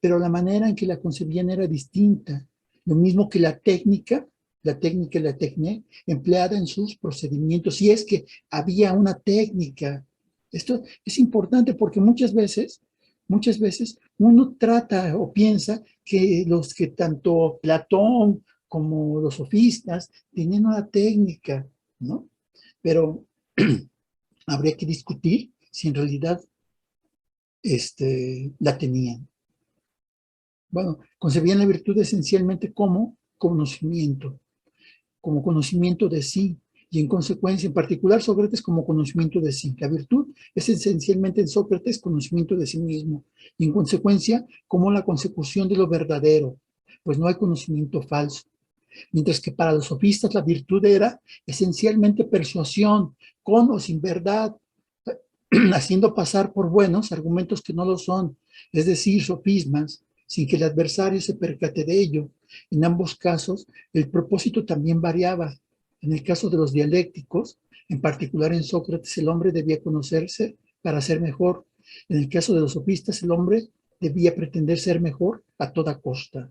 pero la manera en que la concebían era distinta, lo mismo que la técnica y la técnica empleada en sus procedimientos, si es que había una técnica. Esto es importante porque muchas veces uno trata o piensa que tanto Platón como los sofistas tenían una técnica, ¿no? Pero habría que discutir si en realidad la tenían. Bueno, concebían la virtud esencialmente como conocimiento de sí, y en consecuencia, en particular Sócrates como conocimiento de sí. La virtud es esencialmente en Sócrates conocimiento de sí mismo, y en consecuencia como la consecución de lo verdadero, pues no hay conocimiento falso. Mientras que para los sofistas la virtud era esencialmente persuasión, con o sin verdad, haciendo pasar por buenos argumentos que no lo son, es decir, sofismas, sin que el adversario se percate de ello. En ambos casos, el propósito también variaba. En el caso de los dialécticos, en particular en Sócrates, el hombre debía conocerse para ser mejor. En el caso de los sofistas, el hombre debía pretender ser mejor a toda costa.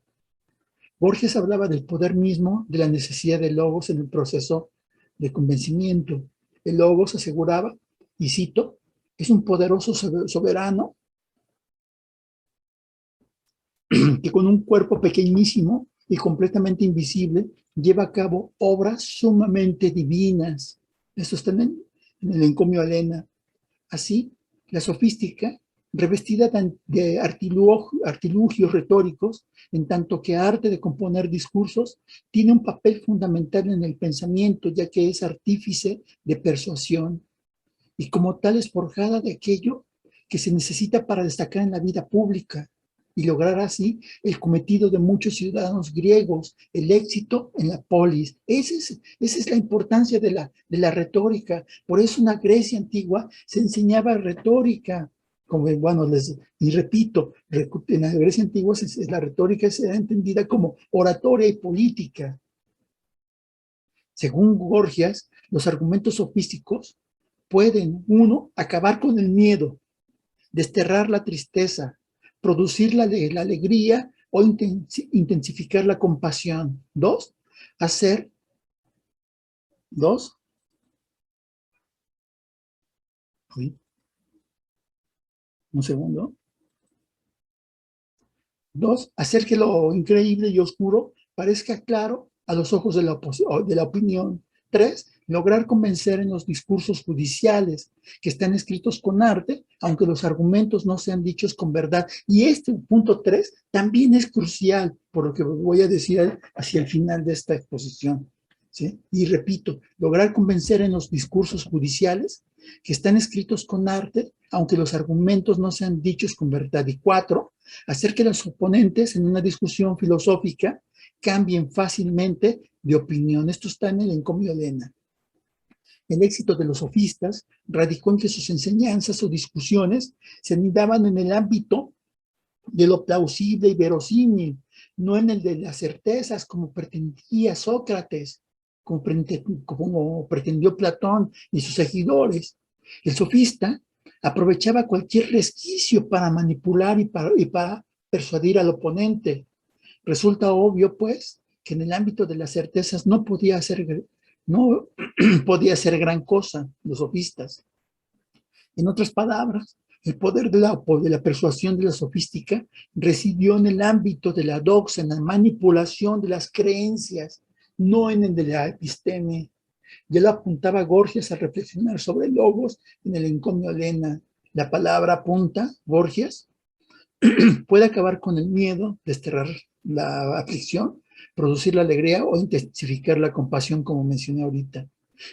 Borges hablaba del poder mismo de la necesidad de Logos en el proceso de convencimiento. El Logos aseguraba, y cito, es un poderoso soberano que con un cuerpo pequeñísimo y completamente invisible, lleva a cabo obras sumamente divinas. Esto está en el encomio a Helena. Así, la sofística, revestida de artilugios retóricos, en tanto que arte de componer discursos, tiene un papel fundamental en el pensamiento, ya que es artífice de persuasión, y como tal es forjada de aquello que se necesita para destacar en la vida pública y lograr así el cometido de muchos ciudadanos griegos, el éxito en la polis. Esa es la importancia de la retórica. Por eso en la Grecia antigua se enseñaba retórica. Como, bueno, y repito, en la Grecia antigua la retórica era entendida como oratoria y política. Según Gorgias, los argumentos sofísticos pueden, uno, acabar con el miedo, desterrar la tristeza, producir la alegría o intensificar la compasión. Dos, un segundo. Dos, hacer que lo increíble y oscuro parezca claro a los ojos de la opinión. Tres, lograr convencer en los discursos judiciales que están escritos con arte, aunque los argumentos no sean dichos con verdad. Y este punto 3 también es crucial, por lo que voy a decir hacia el final de esta exposición. ¿Sí? Y repito, lograr convencer en los discursos judiciales que están escritos con arte, aunque los argumentos no sean dichos con verdad. Y 4, hacer que los oponentes en una discusión filosófica cambien fácilmente de opinión. Esto está en el encomio de Helena. El éxito de los sofistas radicó en que sus enseñanzas o discusiones se anidaban en el ámbito de lo plausible y verosímil, no en el de las certezas como pretendía Sócrates, como pretendió Platón y sus seguidores. El sofista aprovechaba cualquier resquicio para manipular y para persuadir al oponente. Resulta obvio, pues, que en el ámbito de las certezas no podía hacer gran cosa los sofistas. En otras palabras, el poder de la persuasión de la sofística residió en el ámbito de la doxa, en la manipulación de las creencias, no en el de la episteme. Ya lo apuntaba Gorgias al reflexionar sobre logos en el encomio Helena. La palabra apunta, Gorgias, puede acabar con el miedo, desterrar la aflicción, producir la alegría o intensificar la compasión, como mencioné ahorita.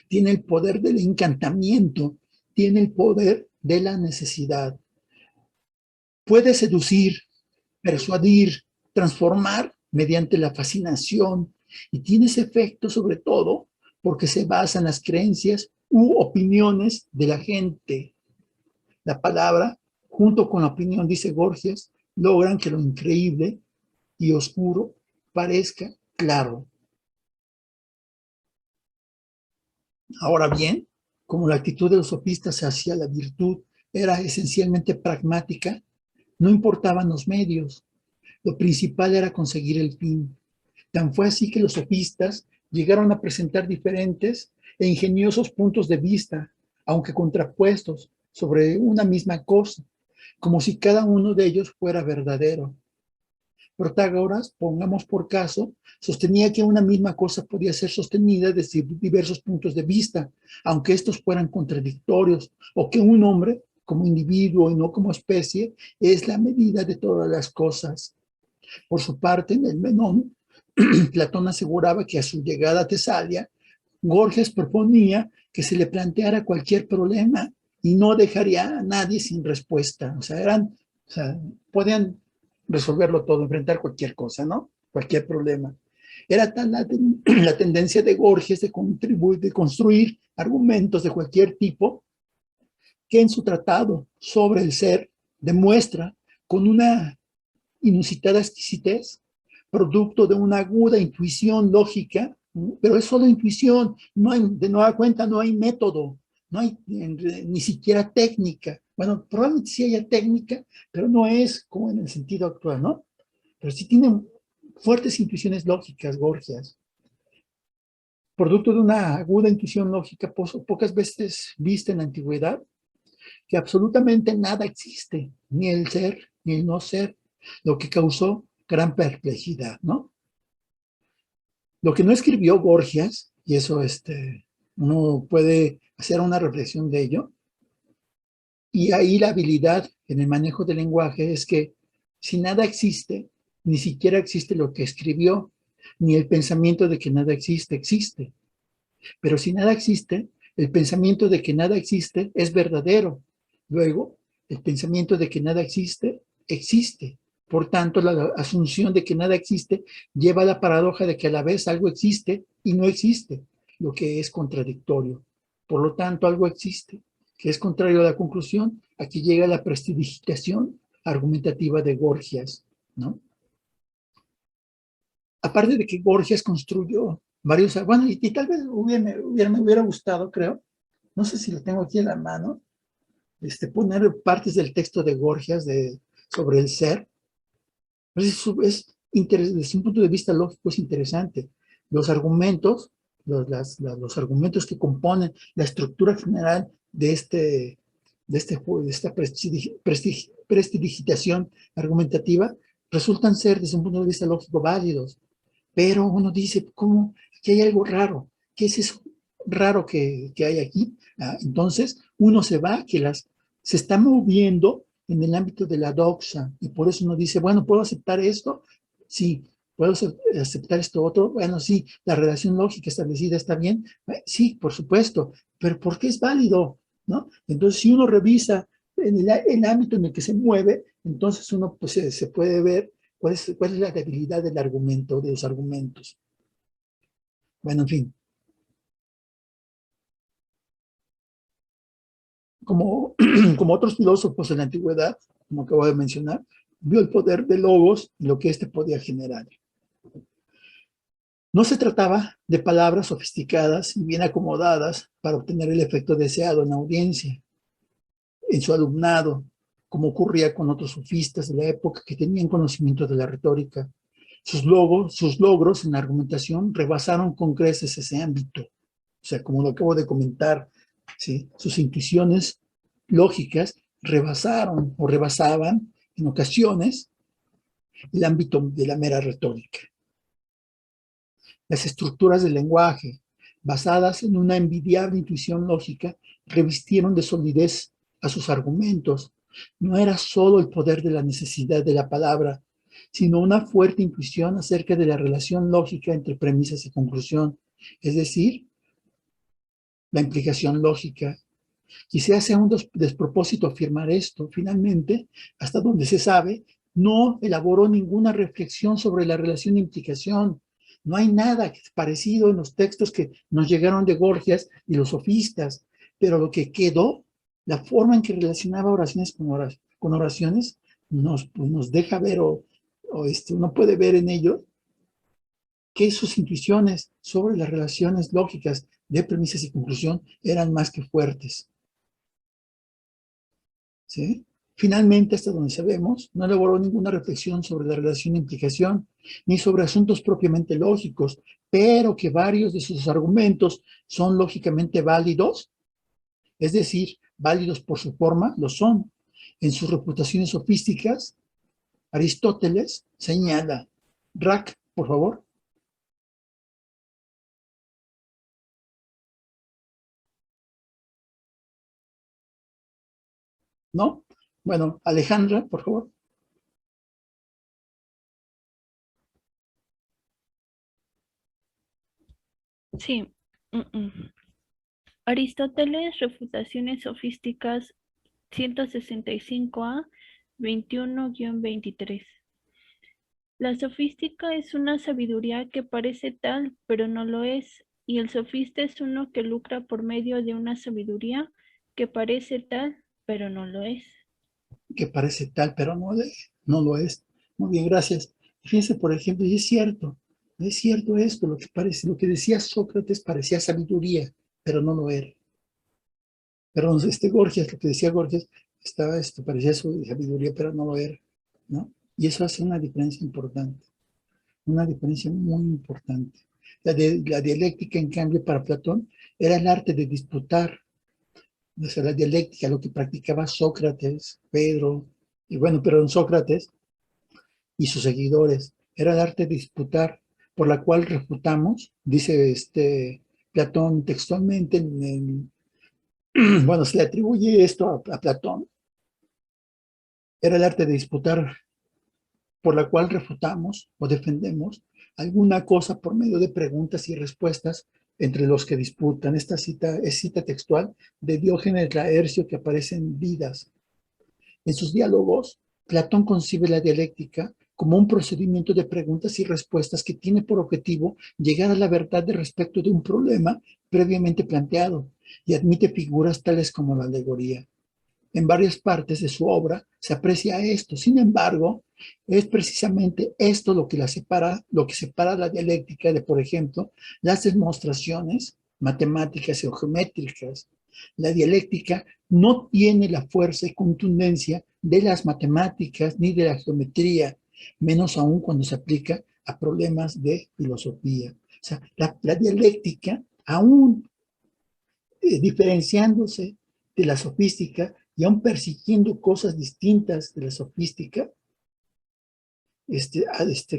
Tiene el poder del encantamiento, tiene el poder de la necesidad. Puede seducir, persuadir, transformar mediante la fascinación y tiene ese efecto sobre todo porque se basa en las creencias u opiniones de la gente. La palabra, junto con la opinión, dice Gorgias, logran que lo increíble y oscuro parezca claro. Ahora bien, como la actitud de los sofistas hacia la virtud era esencialmente pragmática, no importaban los medios. Lo principal era conseguir el fin. Tan fue así que los sofistas llegaron a presentar diferentes e ingeniosos puntos de vista, aunque contrapuestos, sobre una misma cosa, como si cada uno de ellos fuera verdadero. Protágoras, pongamos por caso, sostenía que una misma cosa podía ser sostenida desde diversos puntos de vista, aunque estos fueran contradictorios, o que un hombre, como individuo y no como especie, es la medida de todas las cosas. Por su parte, en el Menón, Platón aseguraba que a su llegada a Tesalia, Gorgias proponía que se le planteara cualquier problema y no dejaría a nadie sin respuesta. O sea, podían resolverlo todo, enfrentar cualquier cosa, ¿no? Cualquier problema. Era tal la tendencia de Gorgias de construir argumentos de cualquier tipo que en su tratado sobre el ser demuestra con una inusitada exquisitez, producto de una aguda intuición lógica, pero es solo intuición, de nueva cuenta no hay método, no hay ni siquiera técnica. Bueno, probablemente sí haya técnica, pero no es como en el sentido actual, ¿no? Pero sí tienen fuertes intuiciones lógicas, Gorgias. Producto de una aguda intuición lógica pocas veces vista en la antigüedad, que absolutamente nada existe, ni el ser, ni el no ser, lo que causó gran perplejidad, ¿no? Lo que no escribió Gorgias, y eso uno puede hacer una reflexión de ello, y ahí la habilidad en el manejo del lenguaje es que si nada existe, ni siquiera existe lo que escribió, ni el pensamiento de que nada existe, existe. Pero si nada existe, el pensamiento de que nada existe es verdadero. Luego, el pensamiento de que nada existe, existe. Por tanto, la asunción de que nada existe lleva a la paradoja de que a la vez algo existe y no existe, lo que es contradictorio. Por lo tanto, algo existe, que es contrario a la conclusión. Aquí llega la prestidigitación argumentativa de Gorgias, ¿no? Aparte de que Gorgias construyó varios, bueno, y tal vez me hubiera gustado, creo, no sé si lo tengo aquí en la mano, poner partes del texto de Gorgias sobre el ser. Desde un punto de vista lógico es interesante. Los argumentos, los argumentos que componen la estructura general de esta prestidigitación argumentativa resultan ser, desde un punto de vista lógico, válidos. Pero uno dice, ¿cómo? Aquí hay algo raro. ¿Qué es eso raro que hay aquí? Entonces, uno se va, se está moviendo en el ámbito de la doxa, y por eso uno dice, bueno, ¿puedo aceptar esto? Sí. ¿Puedo aceptar esto otro? Bueno, sí. ¿La relación lógica establecida está bien? Sí, por supuesto. ¿Pero por qué es válido? ¿No? Entonces, si uno revisa en el ámbito en el que se mueve, entonces uno pues, se puede ver cuál es la debilidad del argumento, de los argumentos. Bueno, en fin. Como otros filósofos en la antigüedad, como acabo de mencionar, vio el poder de logos y lo que éste podía generar. No se trataba de palabras sofisticadas y bien acomodadas para obtener el efecto deseado en la audiencia, en su alumnado, como ocurría con otros sofistas de la época que tenían conocimiento de la retórica. Sus logros en la argumentación rebasaron con creces ese ámbito. O sea, como lo acabo de comentar, ¿sí? Sus intuiciones lógicas rebasaron o rebasaban en ocasiones el ámbito de la mera retórica. Las estructuras del lenguaje, basadas en una envidiable intuición lógica, revistieron de solidez a sus argumentos. No era solo el poder de la necesidad de la palabra, sino una fuerte intuición acerca de la relación lógica entre premisas y conclusión, es decir, la implicación lógica. Quizá sea un despropósito afirmar esto. Finalmente, hasta donde se sabe, no elaboró ninguna reflexión sobre la relación de implicación. No hay nada parecido en los textos que nos llegaron de Gorgias y los sofistas, pero lo que quedó, la forma en que relacionaba oraciones con oraciones, nos deja ver uno puede ver en ello que sus intuiciones sobre las relaciones lógicas de premisas y conclusión eran más que fuertes. ¿Sí? Finalmente, hasta donde sabemos, no elaboró ninguna reflexión sobre la relación de implicación, ni sobre asuntos propiamente lógicos, pero que varios de sus argumentos son lógicamente válidos, es decir, válidos por su forma, lo son. En sus refutaciones sofísticas, Aristóteles señala, Rack, por favor. ¿No? Bueno, Alejandra, por favor. Sí. Aristóteles, Refutaciones Sofísticas 165a, 21-23. La sofística es una sabiduría que parece tal, pero no lo es, y el sofista es uno que lucra por medio de una sabiduría que parece tal, pero no lo es. Que parece tal, pero no lo es. Muy bien, gracias. Fíjense, por ejemplo, y es cierto esto, lo que decía Sócrates parecía sabiduría, pero no lo era. Perdón, Gorgias, lo que decía Gorgias, parecía sabiduría, pero no lo era, ¿no? Y eso hace una diferencia importante, una diferencia muy importante. La dialéctica, en cambio, para Platón, era el arte de disputar. O sea, la dialéctica, lo que practicaba Sócrates, Pedro, y bueno, pero Sócrates y sus seguidores, era el arte de disputar por la cual refutamos, dice Platón textualmente, bueno, se le atribuye esto a Platón, era el arte de disputar, por la cual refutamos o defendemos alguna cosa por medio de preguntas y respuestas entre los que disputan. Esta cita es cita textual de Diógenes Laercio que aparece en Vidas. En sus diálogos, Platón concibe la dialéctica como un procedimiento de preguntas y respuestas que tiene por objetivo llegar a la verdad de respecto de un problema previamente planteado y admite figuras tales como la alegoría. En varias partes de su obra se aprecia esto. Sin embargo, es precisamente esto lo que separa la dialéctica de, por ejemplo, las demostraciones matemáticas o geométricas. La dialéctica no tiene la fuerza y contundencia de las matemáticas ni de la geometría, menos aún cuando se aplica a problemas de filosofía. O sea, la dialéctica, aún diferenciándose de la sofística y aún persiguiendo cosas distintas de la sofística,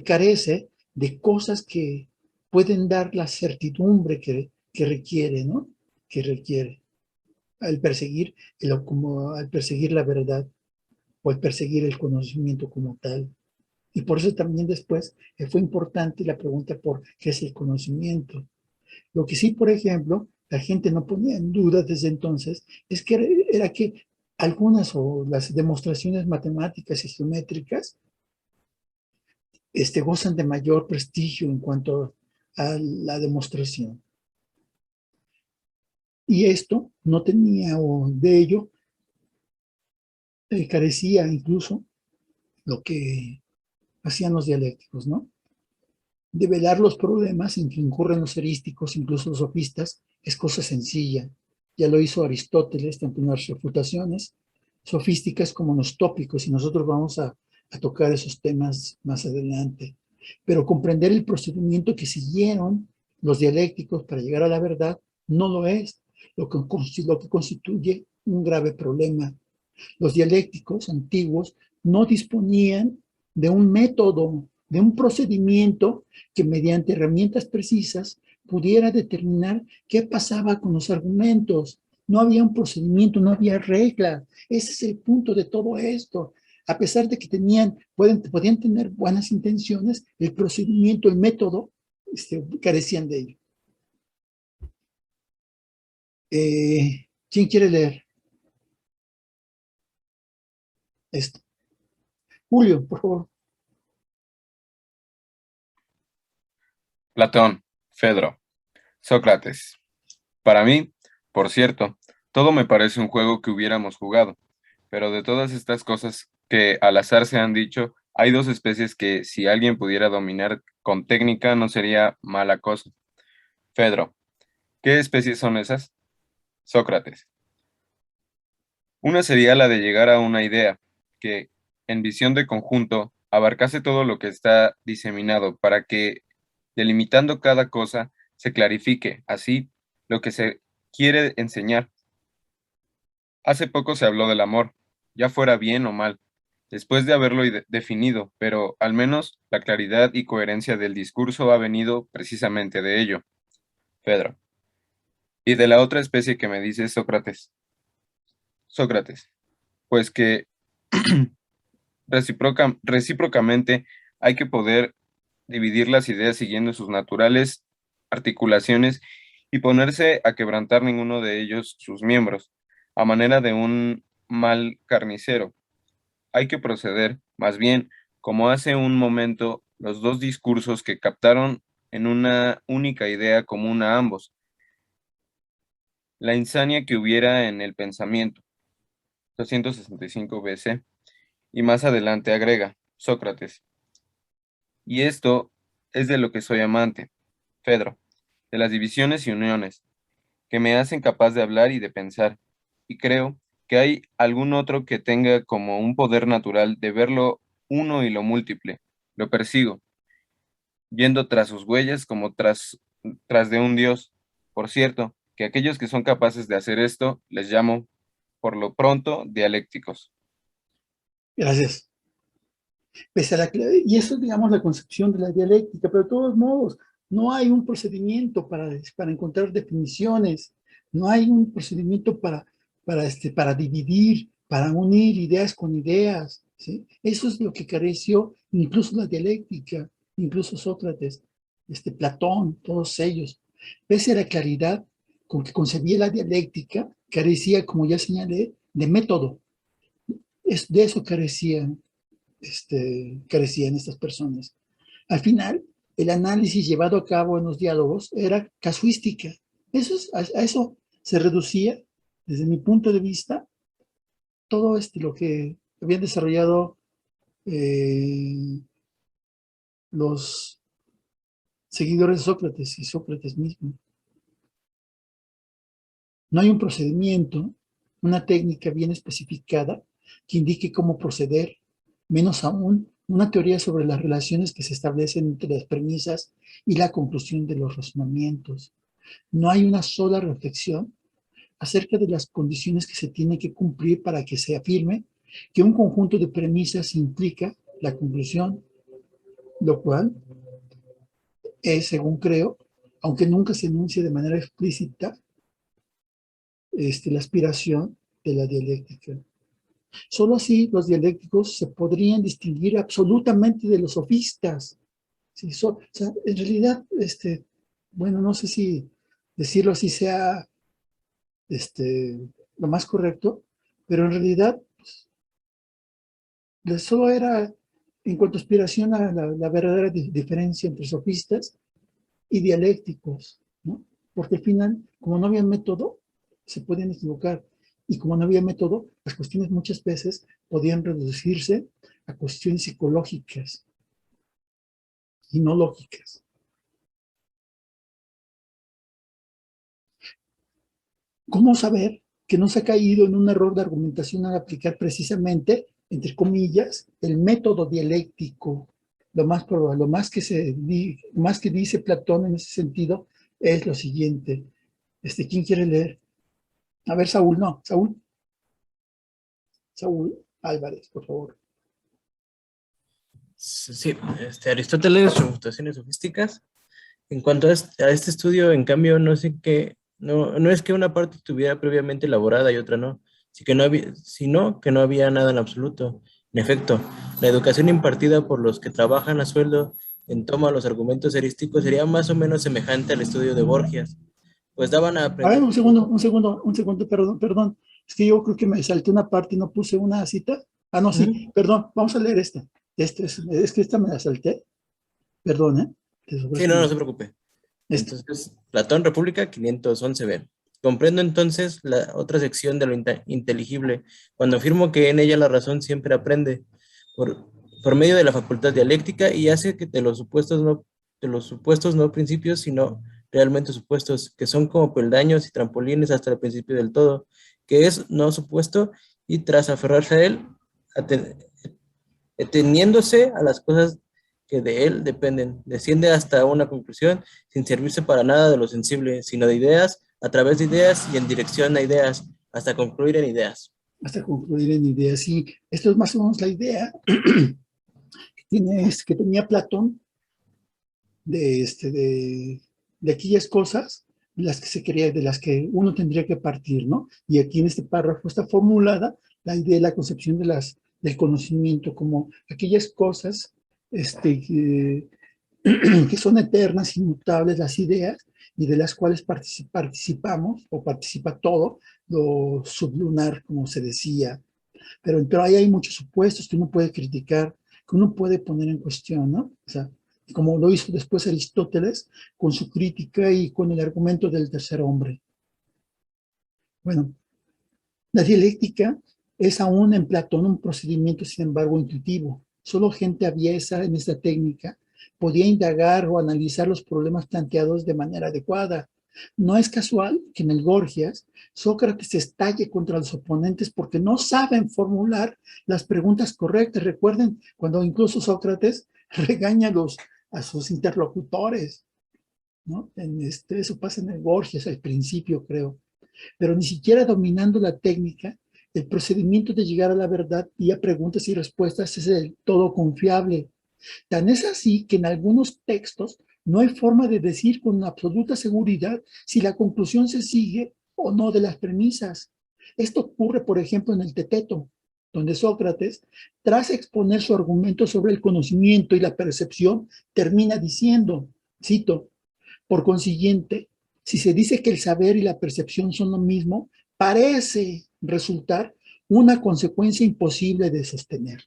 carece de cosas que pueden dar la certidumbre que requiere, ¿no? Que requiere al perseguir la verdad o al perseguir el conocimiento como tal. Y por eso también después fue importante la pregunta por qué es el conocimiento. Lo que sí, por ejemplo, la gente no ponía en duda desde entonces es que era que algunas o las demostraciones matemáticas y geométricas gozan de mayor prestigio en cuanto a la demostración. Y esto no tenía, o de ello carecía incluso lo que hacían los dialécticos, ¿no? Develar los problemas en que incurren los erísticos, incluso los sofistas, es cosa sencilla. Ya lo hizo Aristóteles, tanto en las refutaciones sofísticas como en los tópicos, y nosotros vamos a tocar esos temas más adelante. Pero comprender el procedimiento que siguieron los dialécticos para llegar a la verdad no lo es, lo que constituye un grave problema. Los dialécticos antiguos no disponían de un método, de un procedimiento que mediante herramientas precisas pudiera determinar qué pasaba con los argumentos. No había un procedimiento, no había reglas. Ese es el punto de todo esto. A pesar de que podían tener buenas intenciones, el procedimiento, el método, carecían de ello. ¿Quién quiere leer esto? Julio, por favor. Platón, Fedro, Sócrates. Para mí, por cierto, todo me parece un juego que hubiéramos jugado, pero de todas estas cosas que al azar se han dicho, hay dos especies que si alguien pudiera dominar con técnica no sería mala cosa. Fedro, ¿qué especies son esas? Sócrates. Una sería la de llegar a una idea que, en visión de conjunto, abarcase todo lo que está diseminado para que, delimitando cada cosa, se clarifique, así, lo que se quiere enseñar. Hace poco se habló del amor, ya fuera bien o mal, después de haberlo definido, pero al menos la claridad y coherencia del discurso ha venido precisamente de ello. Pedro. Y de la otra especie que me dice Sócrates. Sócrates, pues que recíprocamente hay que poder dividir las ideas siguiendo sus naturales articulaciones y ponerse a quebrantar ninguno de ellos sus miembros, a manera de un mal carnicero. Hay que proceder, más bien, como hace un momento, los dos discursos que captaron en una única idea común a ambos, la insania que hubiera en el pensamiento. 265 BC. Y más adelante agrega, Sócrates. Y esto es de lo que soy amante, Fedro, de las divisiones y uniones, que me hacen capaz de hablar y de pensar, y creo que hay algún otro que tenga como un poder natural de ver lo uno y lo múltiple, lo persigo, yendo tras sus huellas como tras de un dios. Por cierto, que aquellos que son capaces de hacer esto, les llamo, por lo pronto, dialécticos. Gracias. Pese a y eso es, digamos, la concepción de la dialéctica, pero de todos modos, no hay un procedimiento para encontrar definiciones, no hay un procedimiento para dividir, para unir ideas con ideas, ¿sí? Eso es lo que careció incluso la dialéctica, incluso Sócrates, Platón, todos ellos. Pese a la claridad con que concebía la dialéctica, carecía, como ya señalé, de método. De eso carecían estas personas. Al final, el análisis llevado a cabo en los diálogos era casuística. A eso se reducía, desde mi punto de vista, todo lo que habían desarrollado los seguidores de Sócrates y Sócrates mismo. No hay un procedimiento, una técnica bien especificada que indique cómo proceder, menos aún una teoría sobre las relaciones que se establecen entre las premisas y la conclusión de los razonamientos. No hay una sola reflexión acerca de las condiciones que se tienen que cumplir para que se afirme que un conjunto de premisas implica la conclusión, lo cual es, según creo, aunque nunca se enuncie de manera explícita, la aspiración de la dialéctica. Solo así los dialécticos se podrían distinguir absolutamente de los sofistas. ¿Sí? O sea, en realidad, bueno, no sé si decirlo así sea lo más correcto, pero en realidad solo era en cuanto a aspiración a la verdadera diferencia entre sofistas y dialécticos, ¿no? Porque al final, como no había método, se podían equivocar. Y como no había método, las cuestiones muchas veces podían reducirse a cuestiones psicológicas y no lógicas. ¿Cómo saber que no se ha caído en un error de argumentación al aplicar precisamente, entre comillas, el método dialéctico? Lo más probable, lo más que dice Platón en ese sentido es lo siguiente. ¿Quién quiere leer? A ver, Saúl, no, Saúl Álvarez, por favor. Sí, Aristóteles, refutaciones sofísticas. En cuanto a este estudio, en cambio, no es que una parte estuviera previamente elaborada y otra no, sino que no había nada en absoluto. En efecto, la educación impartida por los que trabajan a sueldo en toma a los argumentos erísticos sería más o menos semejante al estudio de Borgias, pues daban a aprender... A ver, un segundo, perdón. Es que yo creo que me salté una parte y no puse una cita. Ah, no, sí, perdón, vamos a leer esta. Es que esta me la salté. Perdón, ¿eh? Sí, no se preocupe. Entonces, Platón, República, 511b. Comprendo entonces la otra sección de lo inteligible, cuando afirmo que en ella la razón siempre aprende por medio de la facultad dialéctica y hace que de los supuestos no principios, sino realmente supuestos, que son como peldaños y trampolines hasta el principio del todo, que es no supuesto, y tras aferrarse a él, ateniéndose a las cosas que de él dependen, desciende hasta una conclusión sin servirse para nada de lo sensible, sino de ideas, a través de ideas y en dirección a ideas, hasta concluir en ideas. Hasta concluir en ideas, sí. Esto es más o menos la idea que tenía Platón de aquellas cosas de las que uno tendría que partir, ¿no? Y aquí en este párrafo está formulada la idea, la concepción del conocimiento como aquellas cosas que son eternas, inmutables, las ideas, y de las cuales participamos, o participa todo, lo sublunar, como se decía. Pero ahí hay muchos supuestos que uno puede criticar, que uno puede poner en cuestión, ¿no? O sea, como lo hizo después Aristóteles con su crítica y con el argumento del tercer hombre. Bueno, la dialéctica es aún en Platón un procedimiento, sin embargo, intuitivo. Solo gente aviesa en esta técnica podía indagar o analizar los problemas planteados de manera adecuada. No es casual que en el Gorgias Sócrates estalle contra los oponentes porque no saben formular las preguntas correctas. Recuerden cuando incluso Sócrates regaña a sus interlocutores, ¿no? Eso pasa en el Gorgias al principio, creo. Pero ni siquiera dominando la técnica, El procedimiento de llegar a la verdad vía preguntas y respuestas es el todo confiable. Tan es así que en algunos textos no hay forma de decir con absoluta seguridad si la conclusión se sigue o no de las premisas. Esto ocurre, por ejemplo, en el Teteto, donde Sócrates, tras exponer su argumento sobre el conocimiento y la percepción, termina diciendo, cito, por consiguiente, si se dice que el saber y la percepción son lo mismo, parece resultar una consecuencia imposible de sostener.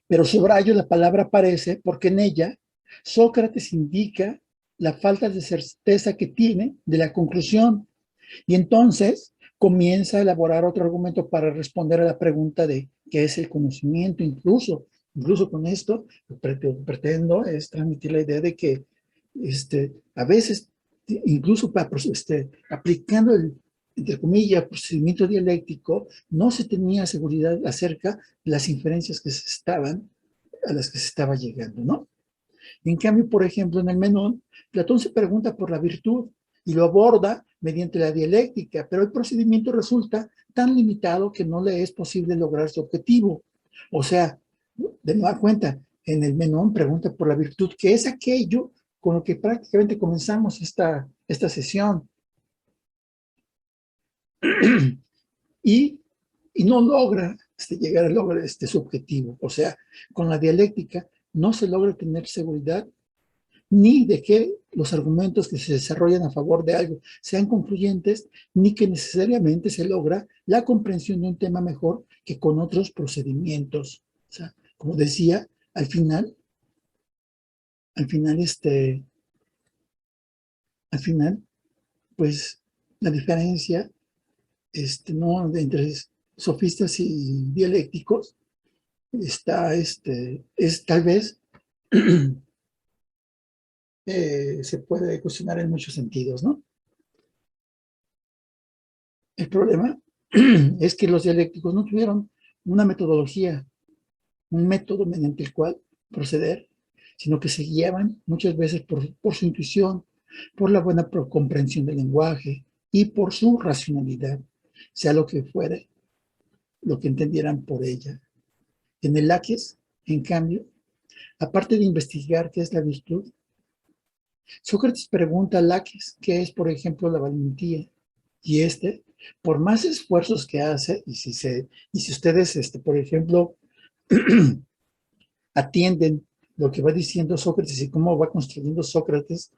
Pero subrayo la palabra parece porque en ella Sócrates indica la falta de certeza que tiene de la conclusión y entonces comienza a elaborar otro argumento para responder a la pregunta de qué es el conocimiento. Incluso con esto lo que pretendo es transmitir la idea de que a veces incluso aplicando el, entre comillas, procedimiento dialéctico, no se tenía seguridad acerca de las inferencias a las que se estaba llegando, ¿no? En cambio, por ejemplo, en el Menón, Platón se pregunta por la virtud y lo aborda mediante la dialéctica, pero el procedimiento resulta tan limitado que no le es posible lograr su objetivo. O sea, de nueva cuenta, en el Menón pregunta por la virtud, que es aquello con lo que prácticamente comenzamos esta sesión. Y no logra llegar a lograr su objetivo. O sea, con la dialéctica no se logra tener seguridad ni de que los argumentos que se desarrollan a favor de algo sean concluyentes, ni que necesariamente se logra la comprensión de un tema mejor que con otros procedimientos. O sea, como decía, al final, pues la diferencia ¿no? entre sofistas y dialécticos es tal vez se puede cuestionar en muchos sentidos, ¿no? El problema es que los dialécticos no tuvieron una metodología, un método mediante el cual proceder, sino que se guiaban muchas veces por su intuición, por la buena comprensión del lenguaje y por su racionalidad, sea lo que fuere, lo que entendieran por ella. En el Laques, en cambio, aparte de investigar qué es la virtud, Sócrates pregunta a Laques qué es, por ejemplo, la valentía, y por más esfuerzos que hace, y si ustedes, por ejemplo, atienden lo que va diciendo Sócrates y cómo va construyendo Sócrates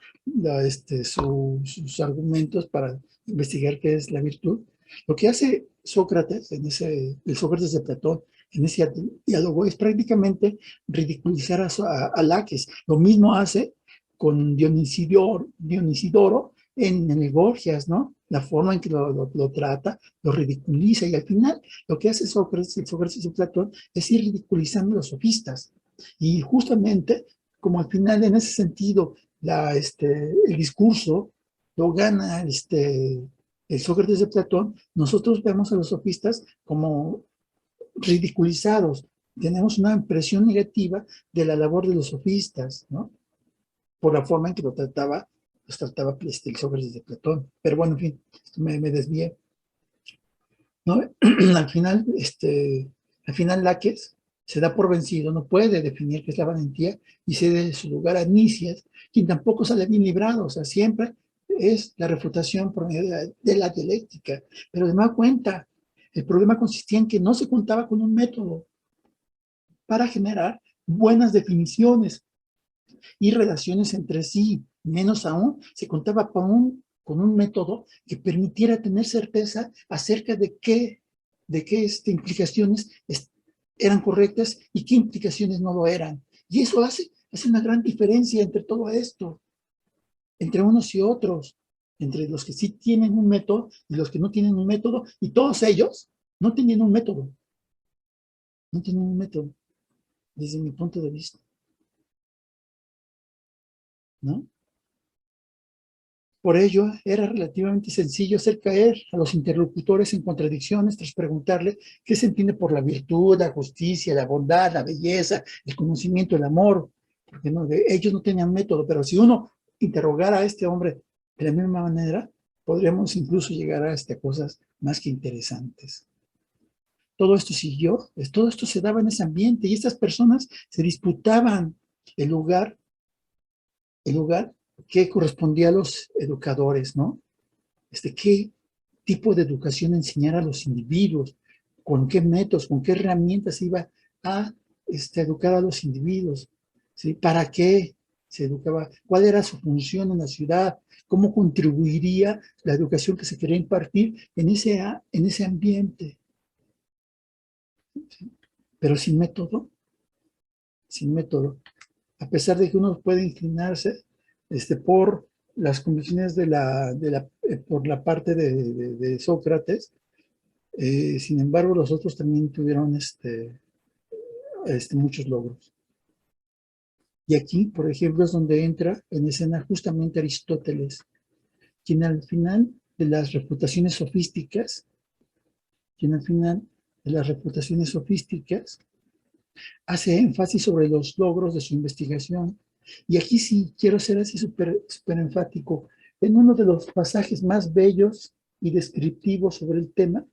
sus argumentos para investigar qué es la virtud, lo que hace Sócrates, el Sócrates de Platón, en ese diálogo es prácticamente ridiculizar a Laques. Lo mismo hace con Dionisodoro en el Gorgias, ¿no? La forma en que lo trata, lo ridiculiza y al final lo que hace Sócrates, el Sócrates de Platón, es ir ridiculizando a los sofistas. Y justamente, como al final en ese sentido el discurso lo gana el Sócrates de Platón, nosotros vemos a los sofistas como ridiculizados. Tenemos una impresión negativa de la labor de los sofistas, ¿no? Por la forma en que los trataba el Sócrates de Platón. Pero bueno, en fin, me desvié, ¿no? Al final Laques se da por vencido, no puede definir qué es la valentía y cede su lugar a Nicias, quien tampoco sale bien librado. O sea, siempre es la refutación por medio de la dialéctica. Pero de nueva cuenta, el problema consistía en que no se contaba con un método para generar buenas definiciones y relaciones entre sí. Menos aún, se contaba con un método que permitiera tener certeza acerca de qué implicaciones eran correctas y qué implicaciones no lo eran. Y eso hace una gran diferencia entre todo esto, entre unos y otros, entre los que sí tienen un método y los que no tienen un método, y todos ellos no tenían un método. No tienen un método, desde mi punto de vista. ¿No? Por ello, era relativamente sencillo hacer caer a los interlocutores en contradicciones tras preguntarle qué se entiende por la virtud, la justicia, la bondad, la belleza, el conocimiento, el amor, porque ellos no tenían método, pero si uno interrogara a este hombre de la misma manera, podríamos incluso llegar a cosas más que interesantes. todo esto siguió, todo esto se daba en ese ambiente y estas personas se disputaban el lugar que correspondía a los educadores, ¿no? ¿Qué tipo de educación enseñar a los individuos? ¿Con qué métodos, con qué herramientas iba a educar a los individuos? ¿Sí? ¿Para qué se educaba? ¿Cuál era su función en la ciudad? ¿Cómo contribuiría la educación que se quería impartir en ese ambiente? ¿Sí? Pero sin método, a pesar de que uno puede inclinarse por las convicciones por la parte de Sócrates, sin embargo, los otros también tuvieron muchos logros. Y aquí, por ejemplo, es donde entra en escena justamente Aristóteles, quien al final de las refutaciones sofísticas, hace énfasis sobre los logros de su investigación. Y aquí sí quiero ser así súper enfático. En uno de los pasajes más bellos y descriptivos sobre el tema,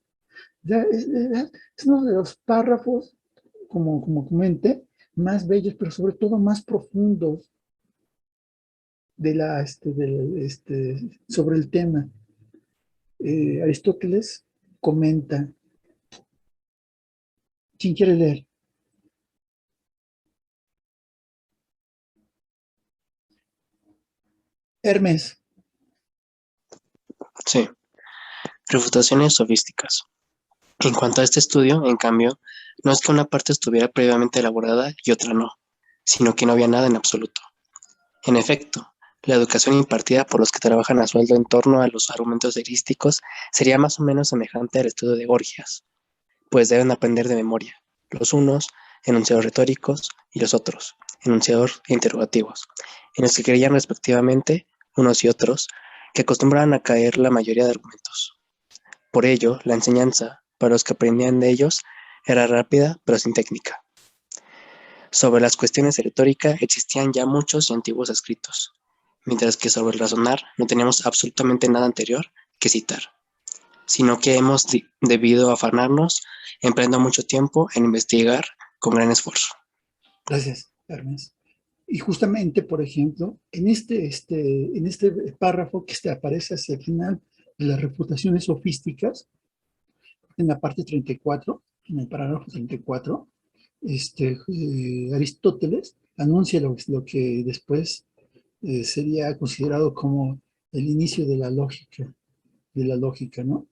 es uno de los párrafos, como comenté, más bellos, pero sobre todo más profundos sobre el tema. Aristóteles comenta. ¿Quién quiere leer? Hermes. Sí. Refutaciones sofísticas. En cuanto a este estudio, en cambio, no es que una parte estuviera previamente elaborada y otra no, sino que no había nada en absoluto. En efecto, la educación impartida por los que trabajan a sueldo en torno a los argumentos heurísticos sería más o menos semejante al estudio de Gorgias, pues deben aprender de memoria, los unos enunciados retóricos y los otros enunciados interrogativos, en los que creían respectivamente unos y otros que acostumbraban a caer la mayoría de argumentos. Por ello, la enseñanza, para los que aprendían de ellos, era rápida pero sin técnica. Sobre las cuestiones de retórica existían ya muchos y antiguos escritos, mientras que sobre el razonar no teníamos absolutamente nada anterior que citar, sino que hemos debido afanarnos empleando mucho tiempo en investigar con gran esfuerzo. Gracias, Hermes. Y justamente, por ejemplo, en este párrafo que aparece hacia el final de las refutaciones sofísticas, en la parte 34, en el parágrafo 34, Aristóteles anuncia lo que después sería considerado como el inicio de la lógica, ¿no?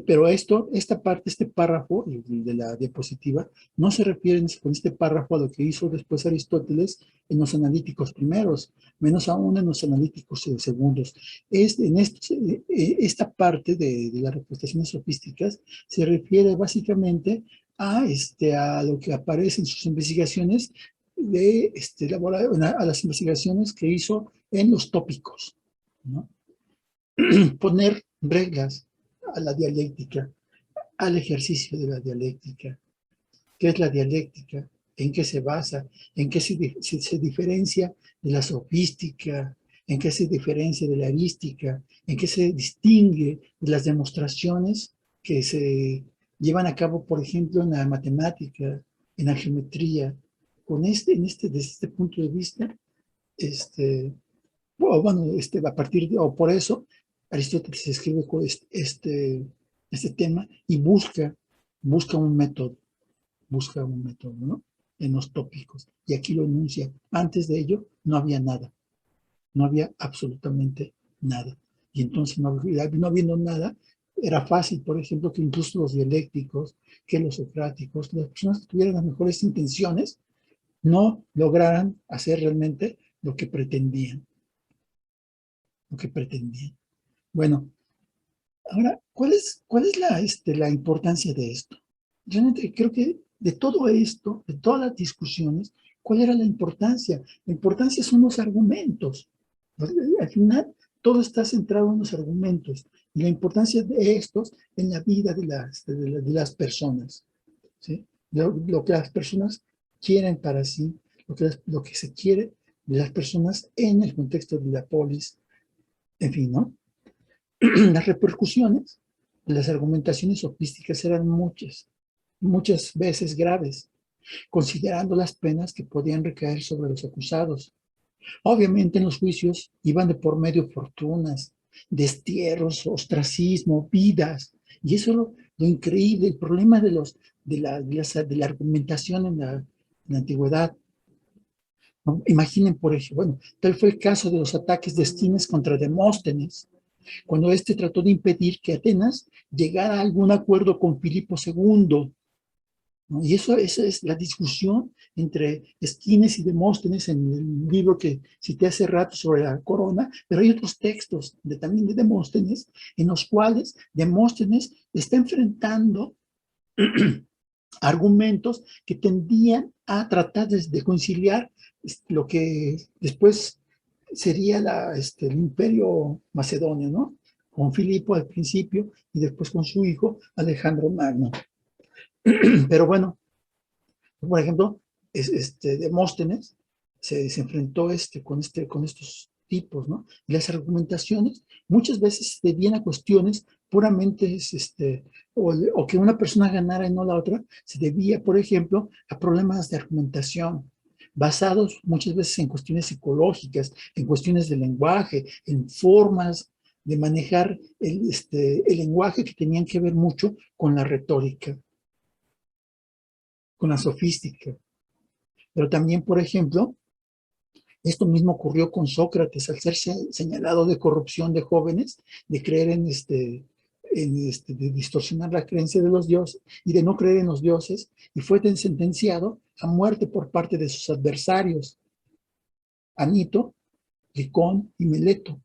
Pero esta parte, este párrafo de la diapositiva, no se refiere con este párrafo a lo que hizo después Aristóteles en los analíticos primeros, menos aún en los analíticos segundos. Esta parte de las refutaciones sofísticas se refiere básicamente a lo que aparece en sus investigaciones, a las investigaciones que hizo en los tópicos, ¿no? Poner reglas a la dialéctica, al ejercicio de la dialéctica. ¿Qué es la dialéctica? ¿En qué se basa? ¿En qué se diferencia de la sofística? ¿En qué se diferencia de la erística? ¿En qué se distingue de las demostraciones que se llevan a cabo, por ejemplo, en la matemática, en la geometría? Desde este punto de vista, por eso Aristóteles escribe este tema y busca un método, ¿no? En los tópicos. Y aquí lo enuncia. Antes de ello no había nada. No había absolutamente nada. Y entonces, no habiendo nada, era fácil, por ejemplo, que incluso los dialécticos, que los socráticos, las personas que tuvieran las mejores intenciones, no lograran hacer realmente lo que pretendían. Bueno, ahora, ¿cuál es la importancia de esto? Realmente creo que de todo esto, de todas las discusiones, ¿cuál era la importancia? La importancia son los argumentos. Al final, todo está centrado en los argumentos y la importancia de estos en la vida de las personas, ¿sí? Lo que las personas quieren para sí, lo que se quiere de las personas en el contexto de la polis, en fin, ¿no? Las repercusiones las argumentaciones sofísticas eran muchas veces graves, considerando las penas que podían recaer sobre los acusados. Obviamente en los juicios iban de por medio fortunas, destierros, ostracismo, vidas, y eso es lo increíble, el problema de la argumentación en la antigüedad. ¿No? Imaginen, por ejemplo, bueno, tal fue el caso de los ataques de Esquines contra Demóstenes, cuando éste trató de impedir que Atenas llegara a algún acuerdo con Filipo II. ¿No? Y esa es la discusión entre Esquines y Demóstenes en el libro que cité hace rato sobre la corona, pero hay otros textos también de Demóstenes, en los cuales Demóstenes está enfrentando argumentos que tendían a tratar de conciliar lo que después sería el imperio macedonio, ¿no? Con Filipo al principio y después con su hijo Alejandro Magno. Pero bueno, por ejemplo, Demóstenes se enfrentó con estos tipos, ¿no? Y las argumentaciones muchas veces se debían a cuestiones puramente, o que una persona ganara y no la otra, se debía, por ejemplo, a problemas de argumentación, basados muchas veces en cuestiones psicológicas, en cuestiones de lenguaje, en formas de manejar el lenguaje que tenían que ver mucho con la retórica, con la sofística. Pero también, por ejemplo, esto mismo ocurrió con Sócrates, al ser señalado de corrupción de jóvenes, de creer de distorsionar la creencia de los dioses y de no creer en los dioses, y fue sentenciado a muerte por parte de sus adversarios, Anito, Licón y Mileto,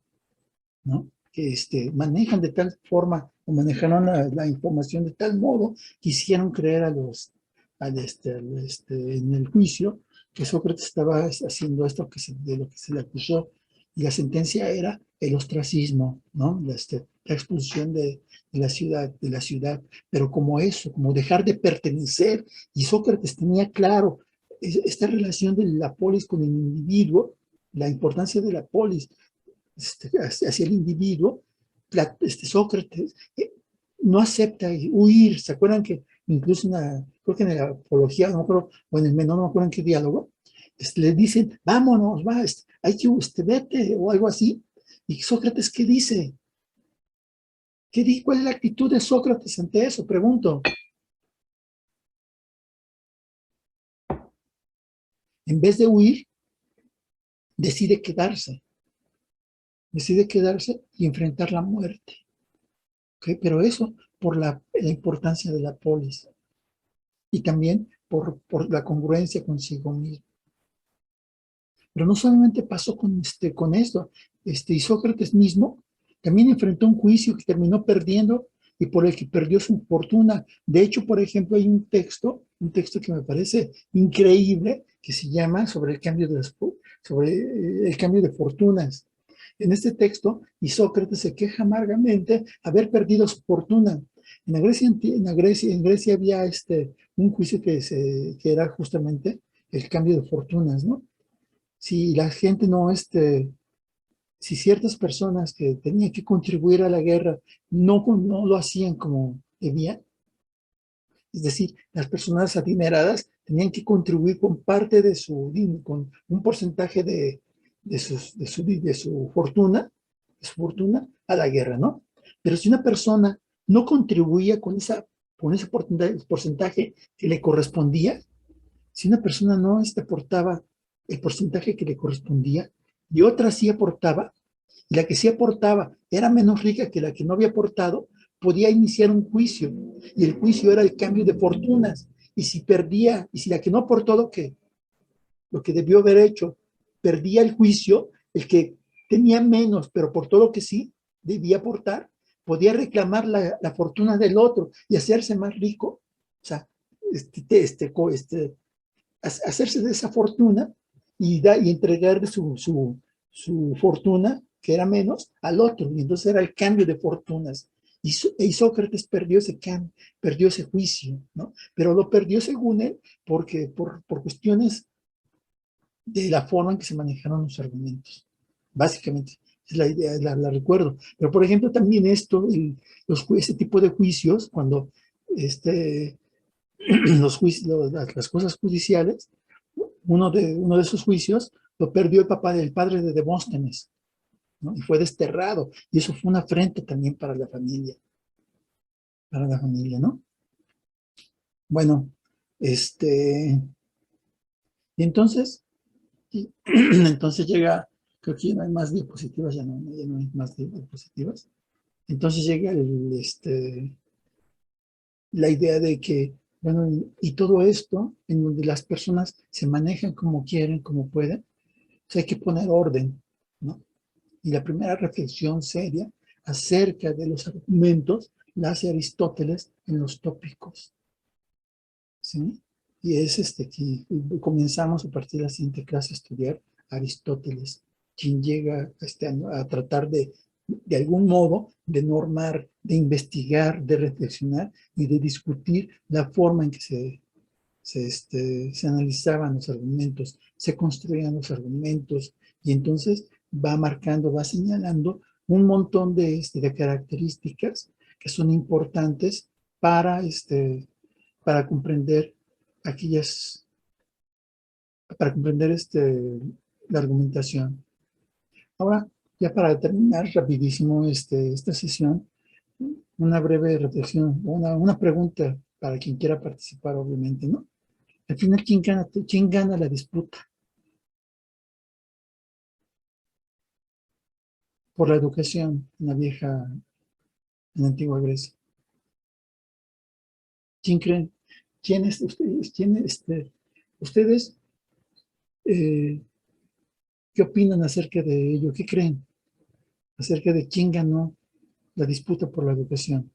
¿no? Que manejan de tal forma, o manejaron la información de tal modo, que hicieron creer en el juicio que Sócrates estaba haciendo esto de lo que se le acusó, y la sentencia era el ostracismo, ¿no? La expulsión de la ciudad, pero como dejar de pertenecer, y Sócrates tenía claro esta relación de la polis con el individuo, la importancia de la polis hacia el individuo. Sócrates no acepta huir. ¿Se acuerdan que incluso creo que en la apología, no me acuerdo, o en el menor, no me acuerdo en qué diálogo, le dicen, vámonos, hay que, vete, o algo así? ¿Y Sócrates qué dice? ¿Cuál es la actitud de Sócrates ante eso? Pregunto. En vez de huir, decide quedarse y enfrentar la muerte. ¿Okay? Pero eso por la importancia de la polis, y también por la congruencia consigo mismo. Pero no solamente pasó con esto, y Sócrates mismo también enfrentó un juicio que terminó perdiendo y por el que perdió su fortuna. De hecho, por ejemplo, hay un texto que me parece increíble, que se llama sobre el cambio de fortunas. En este texto, Isócrates se queja amargamente haber perdido su fortuna. En Grecia había un juicio que era justamente el cambio de fortunas, ¿no? Si la gente si ciertas personas que tenían que contribuir a la guerra no lo hacían como debían, es decir, las personas adineradas tenían que contribuir con parte con un porcentaje de su fortuna a la guerra, ¿no? Pero si una persona no contribuía con ese porcentaje que le correspondía, si una persona no aportaba el porcentaje que le correspondía y otra sí aportaba, y la que sí aportaba era menos rica que la que no había aportado, podía iniciar un juicio, y el juicio era el cambio de fortunas. Y si perdía, y si la que no aportó lo que debió haber hecho, perdía el juicio, el que tenía menos, pero por todo lo que sí debía aportar, podía reclamar la fortuna del otro y hacerse más rico. O sea, hacerse de esa fortuna y entregar su fortuna, que era menos, al otro. Y entonces era el cambio de fortunas. Y Sócrates perdió ese juicio, ¿no? Pero lo perdió, según él, porque por cuestiones de la forma en que se manejaron los argumentos. Básicamente, Es la idea, la recuerdo. Pero, por ejemplo, también esto, ese tipo de juicios, cuando las cosas judiciales, uno de esos juicios lo perdió el padre de Demóstenes, ¿no? Y fue desterrado. Y eso fue una afrenta también para la familia, ¿no? Bueno, y entonces, entonces llega, creo que ya no hay más diapositivas, ya no hay más diapositivas. Entonces llega la idea de que, bueno, y todo esto, en donde las personas se manejan como quieren, como pueden, pues hay que poner orden, ¿no? Y la primera reflexión seria acerca de los argumentos la hace Aristóteles en los Tópicos, ¿sí? Y es que comenzamos a partir de la siguiente clase a estudiar Aristóteles, quien llega a tratar de algún modo de normar, de investigar, de reflexionar y de discutir la forma en que se analizaban los argumentos, se construían los argumentos, y entonces va marcando, va señalando un montón de características que son importantes para, para comprender aquellas, para comprender la argumentación. Ahora, ya para terminar rapidísimo esta sesión, una breve reflexión, una pregunta para quien quiera participar, obviamente, ¿no? Al final, ¿quién gana la disputa? Por la educación en en la antigua Grecia. ¿Quién creen? Ustedes qué opinan acerca de ello? ¿Qué creen acerca de quién ganó la disputa por la educación?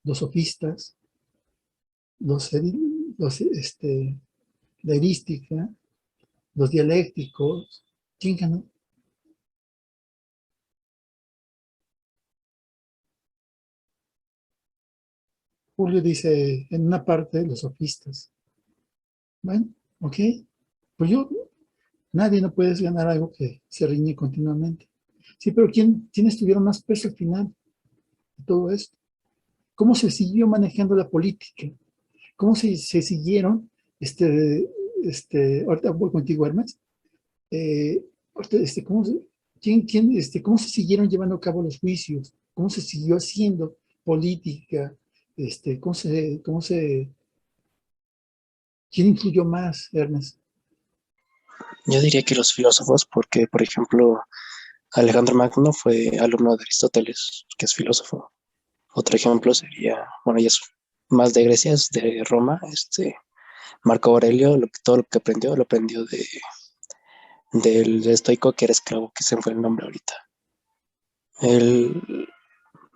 ¿Los sofistas? La erística? ¿Los dialécticos? ¿Quién ganó? Julio dice, en una parte, los sofistas. Bueno, ok. Pues nadie no puede ganar algo que se riñe continuamente. Sí, pero ¿quiénes tuvieron más peso al final de todo esto? ¿Cómo se siguió manejando la política? ¿Cómo se siguieron? Ahorita voy contigo, Hermes. Ahorita, ¿cómo se siguieron llevando a cabo los juicios? ¿Cómo se siguió haciendo política? ¿Quién influyó más, Ernest? Yo diría que los filósofos, porque, por ejemplo, Alejandro Magno fue alumno de Aristóteles, que es filósofo. Otro ejemplo sería, bueno, ya es más de Grecia, es de Roma, Marco Aurelio, todo lo que aprendió, lo aprendió del estoico que era esclavo, que se me fue el nombre ahorita.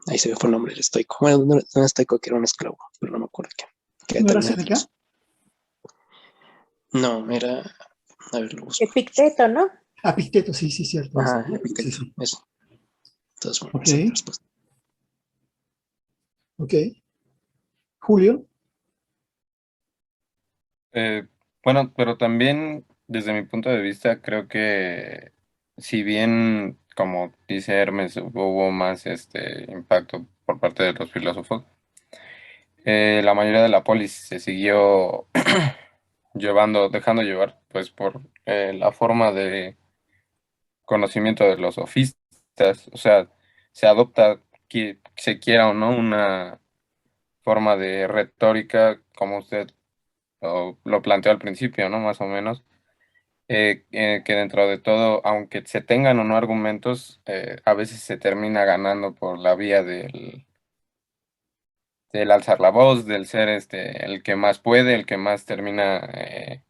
Ahí se me fue el nombre del estoico. Bueno, no un estoico que era un esclavo, pero no me acuerdo qué. ¿No era Séneca? No, era, a ver, lo busco. Epicteto, ¿no? Epicteto, sí, cierto. Ajá, Epicteto, sí. Eso. Entonces, bueno, esa es la respuesta. Ok. Julio. Bueno, pero también desde mi punto de vista creo que si bien, como dice Hermes, hubo más impacto por parte de los filósofos, la mayoría de la polis se siguió dejando llevar pues por la forma de conocimiento de los sofistas, o sea, se adopta, que se quiera o no, una forma de retórica, como usted lo planteó al principio, ¿no? Más o menos, que dentro de todo, aunque se tengan o no argumentos, a veces se termina ganando por la vía del alzar la voz, del ser el que más puede, el que más termina,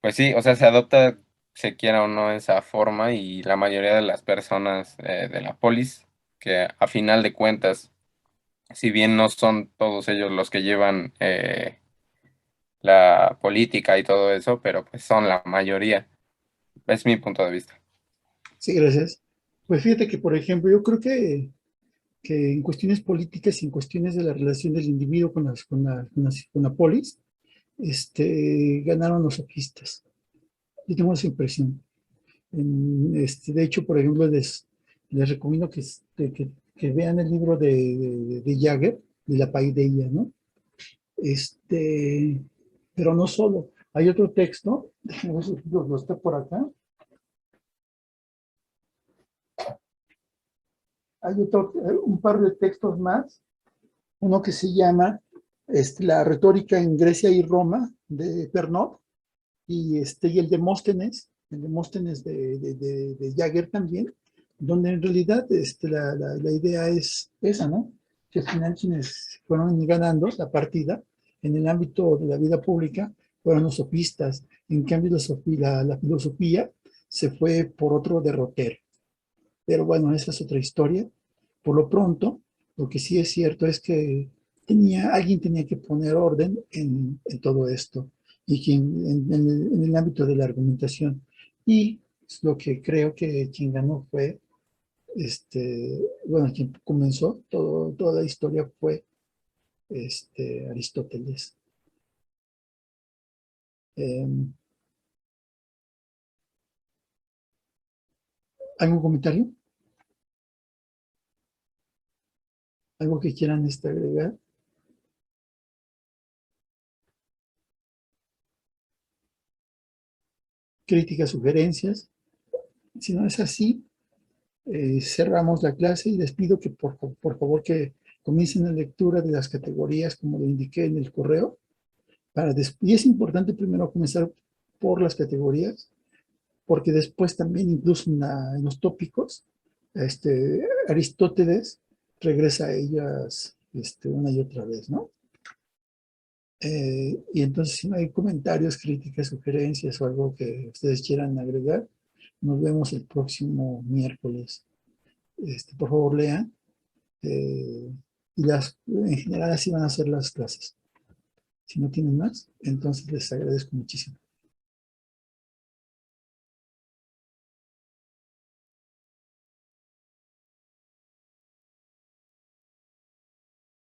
pues sí, o sea, se adopta, se quiera o no, esa forma, y la mayoría de las personas de la polis, que a final de cuentas, si bien no son todos ellos los que llevan la política y todo eso, pero pues son la mayoría. Es mi punto de vista. Sí, gracias. Pues fíjate que, por ejemplo, yo creo que en cuestiones políticas y en cuestiones de la relación del individuo con la polis, ganaron los sofistas. Yo tengo esa impresión. De hecho, por ejemplo, les recomiendo que vean el libro de Jagger, de la paideia, ¿no? Pero no solo. Hay otro texto, déjenme ver si lo está por acá. Hay un par de textos más. Uno que se llama La retórica en Grecia y Roma, de Pernod, y el Demóstenes de Jagger también, donde en realidad la idea es esa, ¿no? Que al final quienes fueron ganando la partida en el ámbito de la vida pública fueron los sofistas. En cambio, la filosofía se fue por otro derrotero. Pero bueno, esa es otra historia. Por lo pronto, lo que sí es cierto es que alguien tenía que poner orden en todo esto y en el ámbito de la argumentación. Y lo que creo que quien ganó fue, quien comenzó toda la historia fue Aristóteles. ¿Algún comentario? ¿Algo que quieran agregar? Críticas, sugerencias. Si no es así, cerramos la clase y les pido que por favor que comiencen la lectura de las categorías como lo indiqué en el correo. Y es importante primero comenzar por las categorías, porque después también incluso en los tópicos, Aristóteles regresa a ellas una y otra vez, ¿no? Y entonces si no hay comentarios, críticas, sugerencias o algo que ustedes quieran agregar, nos vemos el próximo miércoles. Por favor lean, y en general así van a ser las clases. Si no tienen más, entonces les agradezco muchísimo.